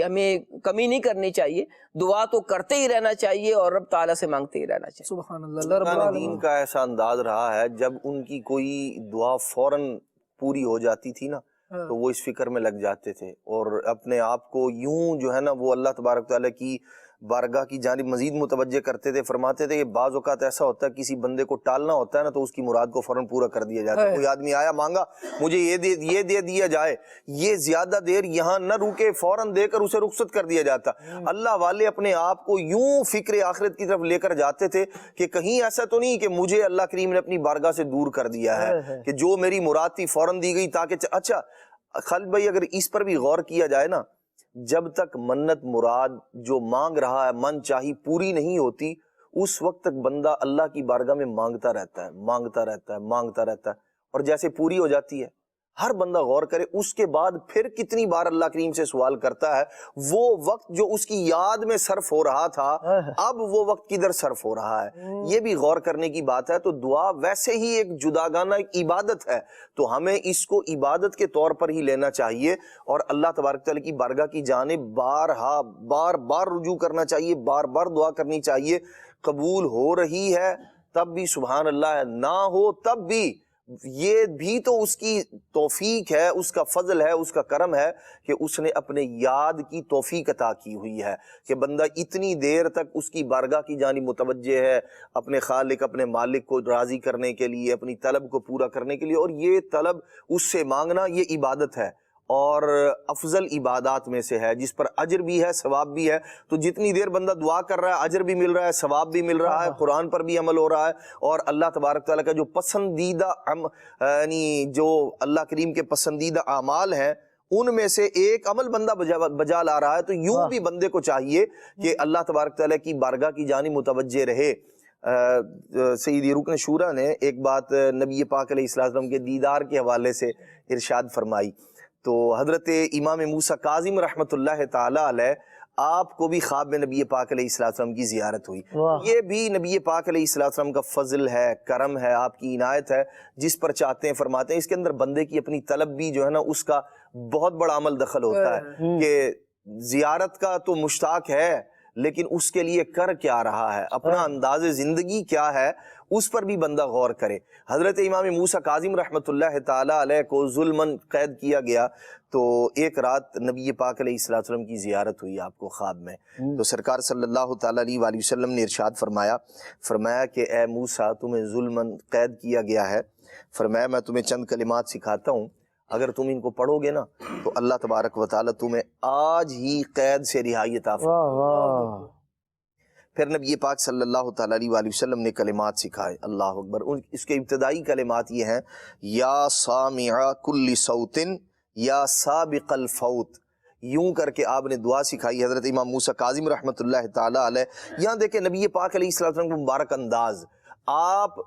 ہمیں کمی نہیں کرنی چاہیے، دعا تو کرتے ہی رہنا چاہیے اور رب تعالیٰ سے مانگتے ہی رہنا چاہیے. سبحان اللہ. رب العالمین کا ایسا انداز رہا ہے جب ان کی کوئی دعا فوراً پوری ہو جاتی تھی نا تو وہ اس فکر میں لگ جاتے تھے اور اپنے آپ کو یوں جو ہے نا وہ اللہ تبارک تعالیٰ کی بارگاہ کی جانب مزید متوجہ کرتے تھے. فرماتے تھے کہ بعض اوقات ایسا ہوتا ہے کسی بندے کو ٹالنا ہوتا ہے نا تو اس کی مراد کو فوراً پورا کر دیا جاتا ہے. کوئی آدمی آیا مانگا مجھے یہ دے دیا جائے، یہ زیادہ دیر یہاں نہ رکے، فوراً دے کر اسے رخصت کر دیا جاتا. اللہ والے اپنے آپ کو یوں فکر آخرت کی طرف لے کر جاتے تھے کہ کہیں ایسا تو نہیں کہ مجھے اللہ کریم نے اپنی بارگاہ سے دور کر دیا ہے کہ جو میری مراد تھی فوراً دی گئی. تاکہ اچھا خالد بھائی اگر اس پر بھی غور کیا جائے نا، جب تک منت مراد جو مانگ رہا ہے من چاہی پوری نہیں ہوتی اس وقت تک بندہ اللہ کی بارگاہ میں مانگتا رہتا ہے اور جیسے پوری ہو جاتی ہے ہر بندہ غور کرے اس کے بعد پھر کتنی بار اللہ کریم سے سوال کرتا ہے. وہ وقت جو اس کی یاد میں صرف ہو رہا تھا اب وہ وقت کدھر صرف ہو رہا ہے. یہ بھی غور کرنے کی بات ہے. تو دعا ویسے ہی ایک جداگانہ ایک عبادت ہے تو ہمیں اس کو عبادت کے طور پر ہی لینا چاہیے اور اللہ تبارک تعالیٰ کی بارگاہ کی جانب بار بار رجوع کرنا چاہیے، بار بار دعا کرنی چاہیے. قبول ہو رہی ہے تب بھی سبحان اللہ ہے، نہ ہو تب بھی یہ بھی تو اس کی توفیق ہے، اس کا فضل ہے، اس کا کرم ہے کہ اس نے اپنے یاد کی توفیق عطا کی ہوئی ہے کہ بندہ اتنی دیر تک اس کی بارگاہ کی جانب متوجہ ہے اپنے خالق اپنے مالک کو راضی کرنے کے لیے، اپنی طلب کو پورا کرنے کے لیے. اور یہ طلب اس سے مانگنا یہ عبادت ہے اور افضل عبادات میں سے ہے جس پر اجر بھی ہے ثواب بھی ہے. تو جتنی دیر بندہ دعا کر رہا ہے اجر بھی مل رہا ہے، ثواب بھی مل رہا ہے، قرآن پر بھی عمل ہو رہا ہے اور اللہ تبارک تعالیٰ کا جو پسندیدہ یعنی جو اللہ کریم کے پسندیدہ اعمال ہیں ان میں سے ایک عمل بندہ بجا لا رہا ہے. تو یوں بھی بندے کو چاہیے کہ اللہ تبارک تعالیٰ کی بارگاہ کی جانب متوجہ رہے. سیدی رکن شورا نے ایک بات نبی پاک علیہ السلام کے دیدار کے حوالے سے ارشاد فرمائی. تو حضرت امام موسیٰ کاظم رحمۃ اللہ تعالی علیہ آپ کو بھی خواب میں نبی پاک علیہ السلام کی زیارت ہوئی. یہ بھی نبی پاک علیہ السلام کا فضل ہے، کرم ہے، آپ کی عنایت ہے. جس پر چاہتے ہیں فرماتے ہیں. اس کے اندر بندے کی اپنی طلب بھی جو ہے نا اس کا بہت بڑا عمل دخل ہوتا ہے کہ زیارت کا تو مشتاق ہے لیکن اس کے لیے کر کیا رہا ہے، اپنا انداز زندگی کیا ہے، اس پر بھی بندہ غور کرے. حضرت امام موسیٰ کاظم رحمۃ اللہ تعالی علیہ کو ظلماً قید کیا گیا تو ایک رات نبی پاک علیہ السلام کی زیارت ہوئی آپ کو خواب میں. تو سرکار صلی اللہ تعالی علیہ وآلہ وسلم نے ارشاد فرمایا کہ اے موسیٰ تمہیں ظلماً قید کیا گیا ہے. فرمایا میں تمہیں چند کلمات سکھاتا ہوں، اگر تم ان کو پڑھو گے نا تو اللہ تبارک و تعالی تمہیں آج ہی قید سے رہائی عطا فرمائے. پھر نبی پاک صلی اللہ تعالی علیہ وآلہ وسلم نے کلمات سکھائے. اللہ اکبر. اس کے ابتدائی کلمات یہ ہیں یا سامع کل صوت یا سابق الفوت. یوں کر کے آپ نے دعا سکھائی حضرت امام موسیٰ کاظم رحمۃ اللہ تعالی علیہ. یہاں دیکھیں نبی پاک علیہ السلام کا مبارک انداز. آپ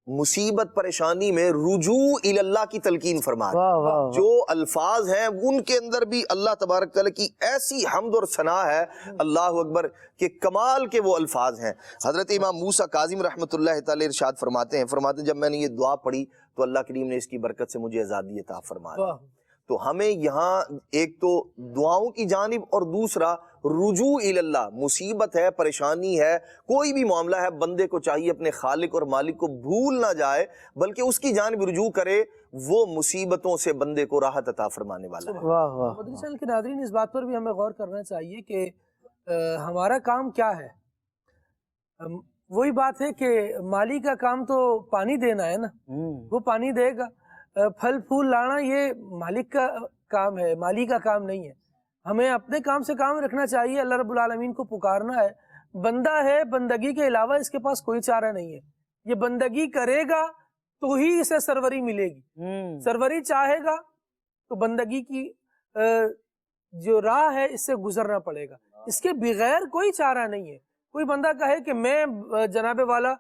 مصیبت پریشانی میں رجوع الی اللہ کی تلقین فرما رہے. جو الفاظ ہیں ان کے اندر بھی اللہ تبارک تعالیٰ کی ایسی حمد اور ثنا ہے اللہ اکبر کہ کمال کے وہ الفاظ ہیں. حضرت امام موسیٰ کاظم رحمۃ اللہ تعالی ارشاد فرماتے ہیں جب میں نے یہ دعا پڑھی تو اللہ کریم نے اس کی برکت سے مجھے آزادی عطا فرما دی. تو ہمیں یہاں ایک تو دعاؤں کی جانب اور دوسرا رجوع الی اللہ. مصیبت ہے، پریشانی ہے، کوئی بھی معاملہ ہے، بندے کو چاہیے اپنے خالق اور مالک کو بھول نہ جائے بلکہ اس کی جانب رجوع کرے. وہ مصیبتوں سے بندے کو راحت عطا فرمانے والا ہے. مدنی چینل کے ناظرین اس بات پر بھی ہمیں غور کرنا چاہیے کہ ہمارا کام کیا ہے. وہی بات ہے کہ مالی کا کام تو پانی دینا ہے نا، وہ پانی دے گا. پھل پھول لانا یہ مالک کا کام ہے، مالی کا کام نہیں ہے. ہمیں اپنے کام سے کام رکھنا چاہیے. اللہ رب العالمین کو پکارنا ہے. بندہ ہے، بندگی کے علاوہ اس کے پاس کوئی چارہ نہیں ہے. یہ بندگی کرے گا تو ہی اسے سروری ملے گی. سروری چاہے گا تو بندگی کی جو راہ ہے اس سے گزرنا پڑے گا. اس کے بغیر کوئی چارہ نہیں ہے. کوئی بندہ کہے کہ میں جناب والا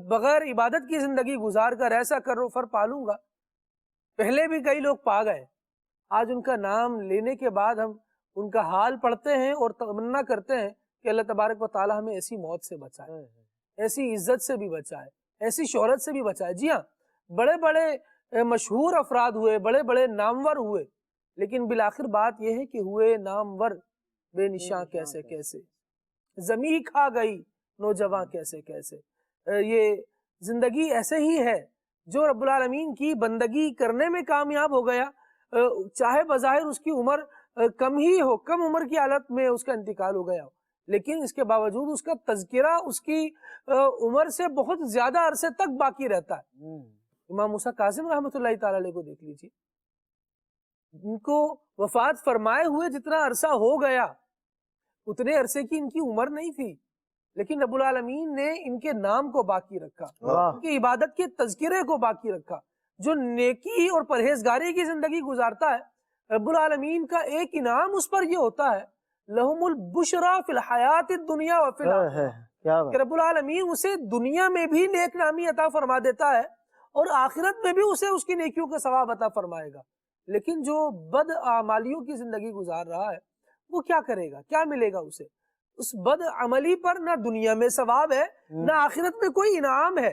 بغیر عبادت کی زندگی گزار کر ایسا کرو فر پالوں گا. پہلے بھی کئی لوگ پا گئے. آج ان کا نام لینے کے بعد ہم ان کا حال پڑھتے ہیں اور تمنا کرتے ہیں کہ اللہ تبارک و تعالی ہمیں ایسی موت سے بچائے، ایسی عزت سے بھی بچائے، ایسی شہرت سے بھی بچائے. جی ہاں بڑے بڑے مشہور افراد ہوئے, بڑے بڑے نامور ہوئے, لیکن بالآخر بات یہ ہے کہ ہوئے نامور بے نشاں کیسے کیسے, زمیں کھا گئی نوجوان کیسے کیسے. یہ زندگی ایسے ہی ہے, جو رب العالمین کی بندگی کرنے میں کامیاب ہو گیا, چاہے بظاہر اس کی عمر کم ہی ہو, کم عمر کی حالت میں اس کا انتقال ہو گیا ہو, لیکن اس کے باوجود اس کا تذکرہ اس کی عمر سے بہت زیادہ عرصے تک باقی رہتا ہے. امام موسیٰ کاظم رحمۃ اللہ تعالی علیہ کو دیکھ لیجیے, ان کو وفات فرمائے ہوئے جتنا عرصہ ہو گیا اتنے عرصے کی ان کی عمر نہیں تھی, لیکن رب العالمین نے ان کے نام کو باقی رکھا, ان کی عبادت کے تذکرے کو باقی رکھا. جو نیکی اور پرہیزگاری کی زندگی گزارتا ہے, رب العالمین کا ایک انعام اس پر یہ ہوتا ہے, لہم البشرا فی الحیات الدنیا و فی الآخرہ, کہ رب العالمین اسے دنیا میں بھی نیک نامی عطا فرما دیتا ہے اور آخرت میں بھی اسے اس کی نیکیوں کا ثواب عطا فرمائے گا. لیکن جو بد اعمالیوں کی زندگی گزار رہا ہے وہ کیا کرے گا, کیا ملے گا اسے؟ اس بد عملی پر نہ دنیا میں ثواب ہے نہ آخرت میں کوئی انعام ہے.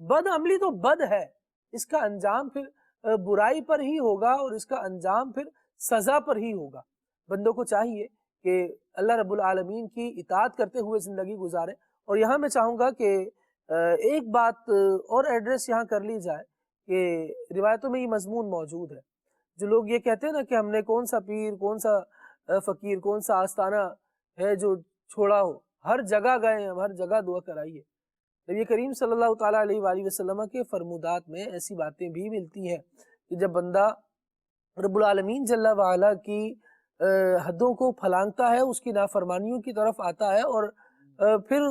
بد عملی تو بد ہے, اس کا انجام پھر برائی پر ہی ہوگا اور اس کا انجام پھر سزا پر ہی ہوگا. بندوں کو چاہیے کہ اللہ رب العالمین کی اطاعت کرتے ہوئے زندگی گزارے. اور یہاں میں چاہوں گا کہ ایک بات اور ایڈریس یہاں کر لی جائے کہ روایتوں میں یہ مضمون موجود ہے. جو لوگ یہ کہتے ہیں نا کہ ہم نے کون سا پیر, کون سا فقیر, کون سا آستانہ ہے جو چھوڑا ہو, ہر جگہ گئے ہم, ہر جگہ دعا کرائیے. نبی کریم صلی اللہ تعالیٰ علیہ وآلہ وسلم کے فرمودات میں ایسی باتیں بھی ملتی ہیں کہ جب بندہ رب العالمین جل وعلا کی حدوں کو پھلانگتا ہے, اس کی نافرمانیوں کی طرف آتا ہے اور پھر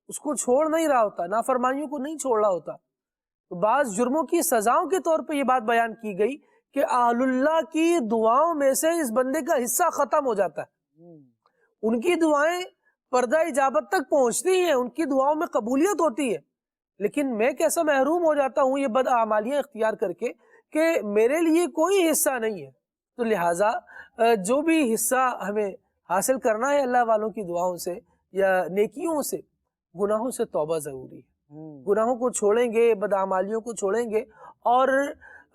اس کو چھوڑ نہیں رہا ہوتا, نافرمانیوں کو نہیں چھوڑ رہا ہوتا, تو بعض جرموں کی سزاؤں کے طور پہ یہ بات بیان کی گئی کہ اہل اللہ کی دعاؤں میں سے اس بندے کا حصہ ختم ہو جاتا ہے. ان کی دعائیں پردہ اجابت تک پہنچتی ہیں, ان کی دعاؤں میں قبولیت ہوتی ہے, لیکن میں کیسا محروم ہو جاتا ہوں یہ بد اعمالیاں اختیار کر کے کہ میرے لیے کوئی حصہ نہیں ہے. تو لہٰذا جو بھی حصہ ہمیں حاصل کرنا ہے اللہ والوں کی دعاؤں سے یا نیکیوں سے, گناہوں سے توبہ ضروری ہے. گناہوں کو چھوڑیں گے, بد اعمالیوں کو چھوڑیں گے اور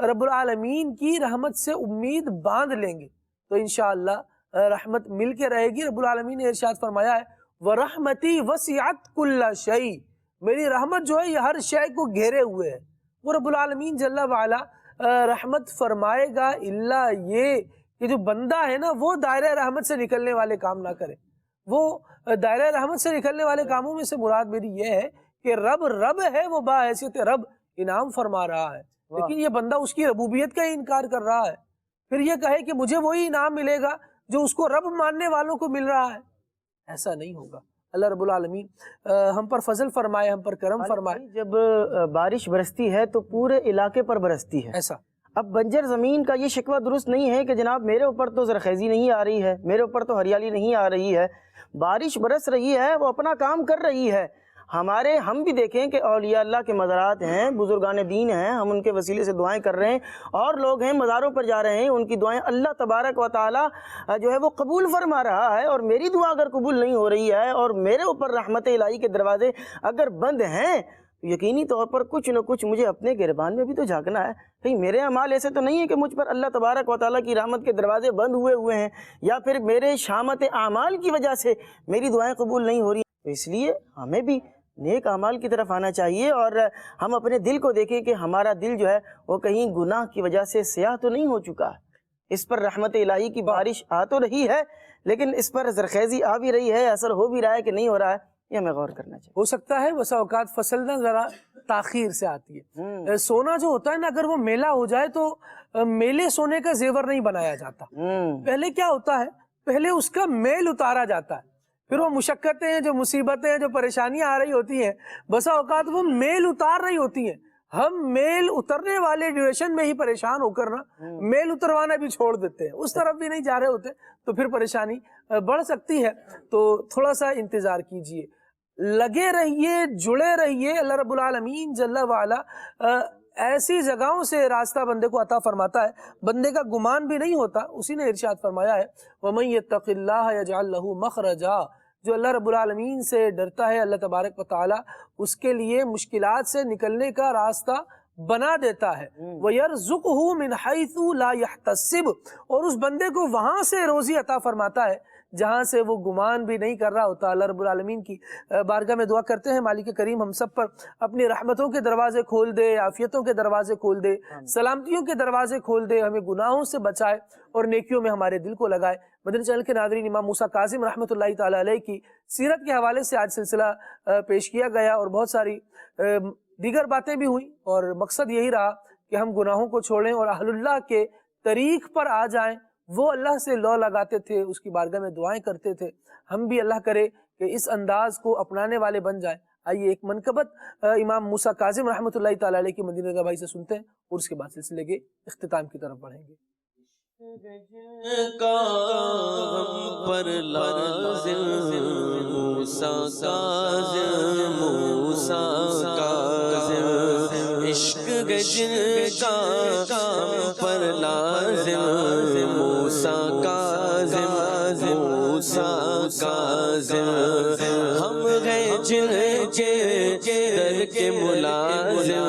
رب العالمین کی رحمت سے امید باندھ لیں گے تو انشاءاللہ رحمت مل کے رہے گی. رب العالمین نے ارشاد فرمایا ہے وَرَحْمَتِي وَسِعَتْ كُلَّ شَيْءٍ, میری رحمت جو ہے یہ ہر شے کو گھیرے ہوئے ہے. وہ رب العالمین جل وعلا رحمت فرمائے گا الا یہ کہ جو بندہ ہے نا وہ دائرہ رحمت سے نکلنے والے کام نہ کرے. وہ دائرہ رحمت سے نکلنے والے کاموں میں سے مراد میری یہ ہے کہ رب ہے, وہ باحیثیت رب انعام فرما رہا ہے, لیکن یہ بندہ اس کی ربوبیت کا ہی انکار کر رہا ہے. پھر یہ کہے کہ مجھے وہی انعام ملے گا جو اس کو رب ماننے والوں کو مل رہا ہے, ایسا نہیں ہوگا. اللہ رب العالمین ہم پر فضل فرمائے, ہم پر کرم فرمائے. جب بارش برستی ہے تو پورے علاقے پر برستی ہے. ایسا اب بنجر زمین کا یہ شکوہ درست نہیں ہے کہ جناب میرے اوپر تو زرخیزی نہیں آ رہی ہے, میرے اوپر تو ہریالی نہیں آ رہی ہے. بارش برس رہی ہے, وہ اپنا کام کر رہی ہے. ہم بھی دیکھیں کہ اولیاء اللہ کے مزارات ہیں, بزرگان دین ہیں, ہم ان کے وسیلے سے دعائیں کر رہے ہیں, اور لوگ ہیں مزاروں پر جا رہے ہیں, ان کی دعائیں اللہ تبارک و تعالی جو ہے وہ قبول فرما رہا ہے. اور میری دعا اگر قبول نہیں ہو رہی ہے اور میرے اوپر رحمت الہی کے دروازے اگر بند ہیں تو یقینی طور پر کچھ نہ کچھ مجھے اپنے گربان میں بھی تو جھانکنا ہے. کہیں میرے اعمال ایسے تو نہیں ہے کہ مجھ پر اللہ تبارک و تعالیٰ کی رحمت کے دروازے بند ہوئے ہیں, یا پھر میرے شامت اعمال کی وجہ سے میری دعائیں قبول نہیں ہو رہی. تو اس لیے ہمیں بھی نیک اعمال کی طرف آنا چاہیے اور ہم اپنے دل کو دیکھیں کہ ہمارا دل جو ہے وہ کہیں گناہ کی وجہ سے سیاہ تو نہیں ہو چکا ہے. اس پر رحمت الہی کی بارش آ تو رہی ہے, لیکن اس پر زرخیزی آ بھی رہی ہے, اثر ہو بھی رہا ہے کہ نہیں ہو رہا ہے, یہ ہمیں غور کرنا چاہیے. ہو سکتا ہے بسا اوقات فصل نہ ذرا تاخیر سے آتی ہے. سونا جو ہوتا ہے نا, اگر وہ میلہ ہو جائے تو میلے سونے کا زیور نہیں بنایا جاتا. پہلے کیا ہوتا ہے, پہلے اس کا میل اتارا جاتا ہے, پھر وہ مشقتیں, جو مصیبتیں, جو پریشانیاں آ رہی ہوتی ہیں, بسا اوقات وہ میل اتار رہی ہوتی ہیں. ہم میل اترنے والے ڈیوریشن میں ہی پریشان ہو کر نا میل اتروانا بھی چھوڑ دیتے ہیں, اس طرف بھی نہیں جا رہے ہوتے, تو پھر پریشانی بڑھ سکتی ہے. تو تھوڑا سا انتظار کیجئے, لگے رہیے, جڑے رہیے. اللہ رب العالمین جل وعلا ایسی جگہوں سے راستہ بندے کو عطا فرماتا ہے, بندے کا گمان بھی نہیں ہوتا. اسی نے ارشاد فرمایا ہے وَمَن يَتَّقِ اللَّهَ يَجْعَلْ لَهُ مَخْرَجًا, جو اللہ رب العالمین سے ڈرتا ہے اللہ تبارک و تعالی اس کے لیے مشکلات سے نکلنے کا راستہ بنا دیتا ہے. وَيَرْزُقْهُ مِنْ حَيْثُ لَا يَحْتَسِبُ، اور اس بندے کو وہاں سے روزی عطا فرماتا ہے جہاں سے وہ گمان بھی نہیں کر رہا ہوتا. اللہ رب العالمین کی بارگاہ میں دعا کرتے ہیں مالک کریم ہم سب پر اپنی رحمتوں کے دروازے کھول دے، عافیتوں کے دروازے کھول دے، سلامتیوں کے دروازے کھول دے، ہمیں گناہوں سے بچائے اور نیکیوں میں ہمارے دل کو لگائے. مدنی چینل کے ناظرین، امام موسیٰ کاظم رحمۃ اللہ تعالی علیہ کی سیرت کے حوالے سے آج سلسلہ پیش کیا گیا اور بہت ساری دیگر باتیں بھی ہوئیں، اور مقصد یہی رہا کہ ہم گناہوں کو چھوڑیں اور اہل اللہ کے طریق پر آ جائیں. وہ اللہ سے لو لگاتے تھے، اس کی بارگاہ میں دعائیں کرتے تھے، ہم بھی اللہ کرے کہ اس انداز کو اپنانے والے بن جائیں. آئیے ایک منقبت امام موسیٰ کاظم رحمۃ اللہ تعالی علیہ کی مدنی رضا بھائی سے سنتے ہیں اور اس کے بعد سلسلے کے اختتام کی طرف بڑھیں گے. پر لازم موسیٰ کاظم، موسیٰ کاظم، عشق گجن کا پر لازم موسیٰ کاظم، موسیٰ کاظم، ہم گئے جن کے در کے ملازم،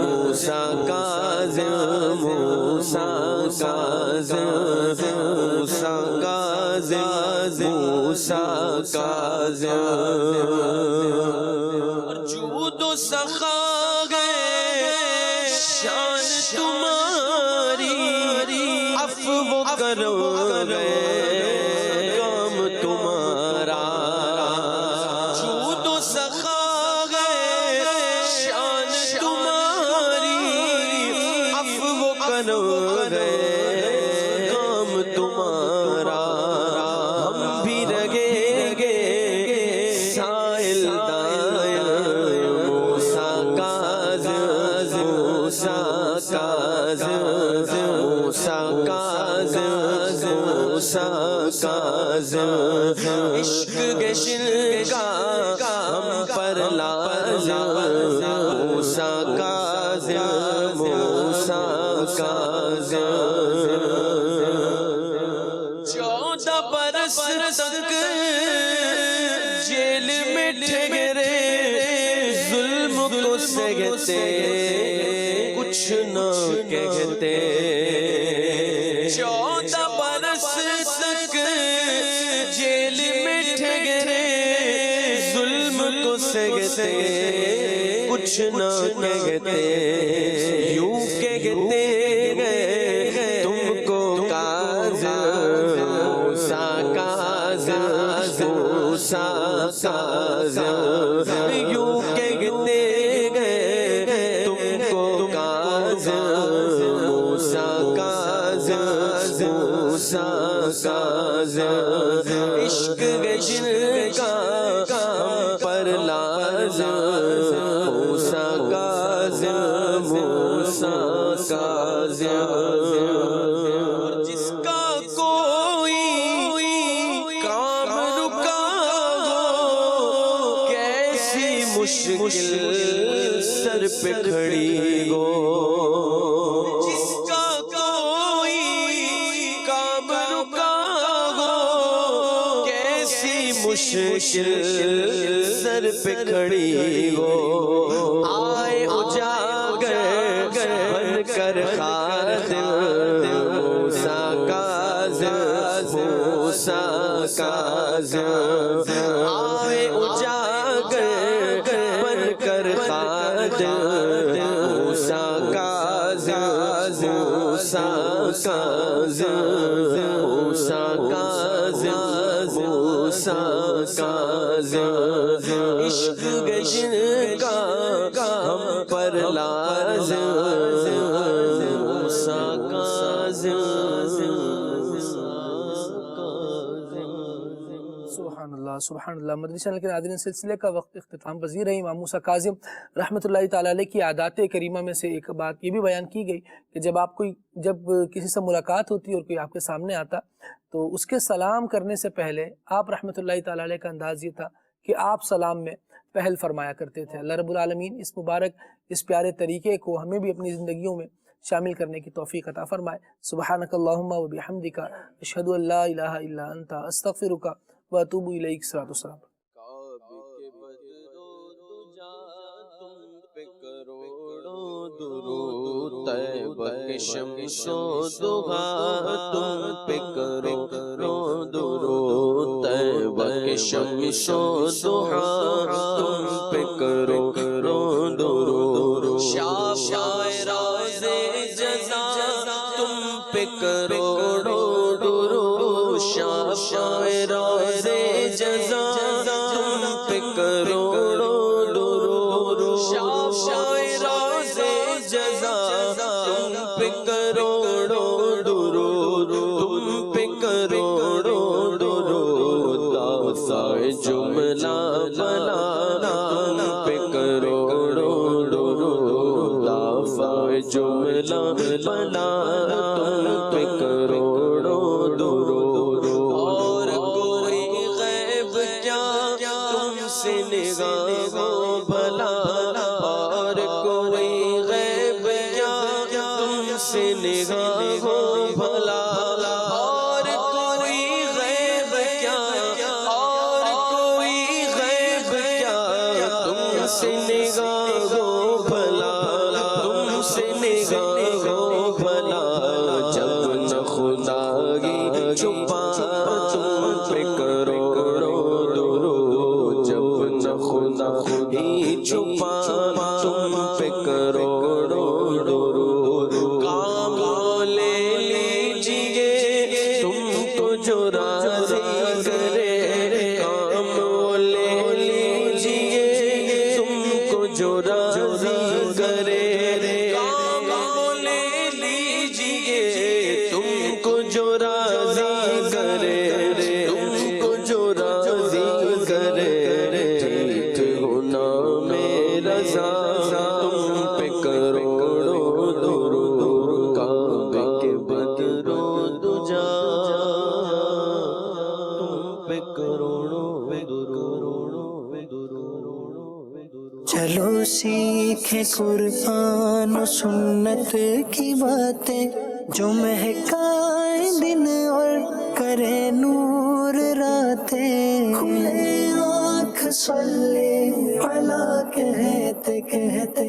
موسیٰ کاظم، موسیٰ کاظم، موسیٰ کاظم، موسیٰ کاظم. جود و سخا گئے شان تمہاری، عفو و کرم گئے کام تمہارا. جود و سخا گئے شان تمہاری، عفو و کرم گئے کام تمہارا. ہم بھی رگے گے سائل دائیں، موسیٰ کاظم، موسیٰ کاظم، موسیٰ کاظم، موسیٰ کاظم، عشق گشن کا ہم پر لازم، موسیٰ کاظم، موسیٰ کاظم. 14 برس تک جیل میں ٹھہرے، ظلم کو سہتے کچھ نہ کہتے. 14 برس تک جیل میں ٹھہرے، ظلم کو سہتے کچھ نہ کہتے. یوں کہتے گئے تم کو کاظم، موسیٰ کاظم، موسیٰ کاظم، یوں کہتے گئے تم کو کاظم، موسیٰ کاظم، موسیٰ کاظم، عشق گشن کا ہم پر لازم، موسیٰ کاظم، موسیٰ کاظم. جس کا کوئی کام رکا ہو، کیسی مشکل سر پہ کھڑی ہو. جس کا کوئی کام رکا ہو، کیسی مشکل سر پہ کھڑی ہو. آئے اجاگر بن کر خادم، موسیٰ کاظم، موسیٰ کاظم، آئے اجاگر بن کر خادم، موسیٰ کاظم، موسیٰ کاظم، موسیٰ کاظم، موسیٰ کاظم، عشق گشن کا ہم پر لازم، موسیٰ کاظم. سبحان اللہ، سبحان اللہ. مدنی چینل کے ناظرین، سلسلے کا وقت اختتام پذیر ہے. امام موسیٰ کاظم رحمۃ اللہ تعالی علیہ کی عادات کریمہ میں سے ایک بات یہ بھی بیان کی گئی کہ جب کسی سے ملاقات ہوتی اور کوئی آپ کے سامنے آتا تو اس کے سلام کرنے سے پہلے آپ رحمۃ اللہ تعالی علیہ کا انداز یہ تھا کہ آپ سلام میں پہل فرمایا کرتے تھے. اللہ رب العالمین اس مبارک اس پیارے طریقے کو ہمیں بھی اپنی زندگیوں میں شامل کرنے کی توفیق عطا فرمائے. سبحانک اللہم و بحمدک، اشہد ان لا الہ الا انت، استغفرک واتوب الیک. صلوات والسلام. طیبہ کے شمس و ضحا تم پہ کرو درود. طیبہ کے شمس و ضحا تم پہ کرو درود. شاعراز جزا تم پہ کرو درود. شاعراز جزا تم پہ کرو درود. شاعراز جزا تم پہ کرو درود. تم پہ کرو درود. دافع جملہ بنا تم پہ کرو درود. دافع جملہ بنا تم پہ کرو درود. اور کوئی غیب کیا تم سے نگاہ ہو بھلا. اور کوئی غیب کیا تم سے نگاہ ہو بھلا. اور کوئی غیب کیا اور کوئی غیب کیا تم سے نگاہ ہو بھلا. تم سے نگاہ ہو بھلا. جب نہ خدا کی چھپا تم پہ کرو درود. جب نہ خدا ہی چھپا تم پہ کرو درود. کام لے لیجیے تم کو جو راضی کرے. کام لے لیجیے تم کو جو راضی کرے. کام لے لیجیے تم کو جو راضی کرے. تم کو جو راضی کرے. ٹھیک ہونا میرا رضا تم پہ کرو درود. کعبے کے بدرو دجا تم پہ کروڑوں درود. چلو سیکھیں قرآن و سنت کی باتیں جو مہکائیں دن اور کرے نور راتیں. کھلے آنکھ صلی علی کہتے کہتے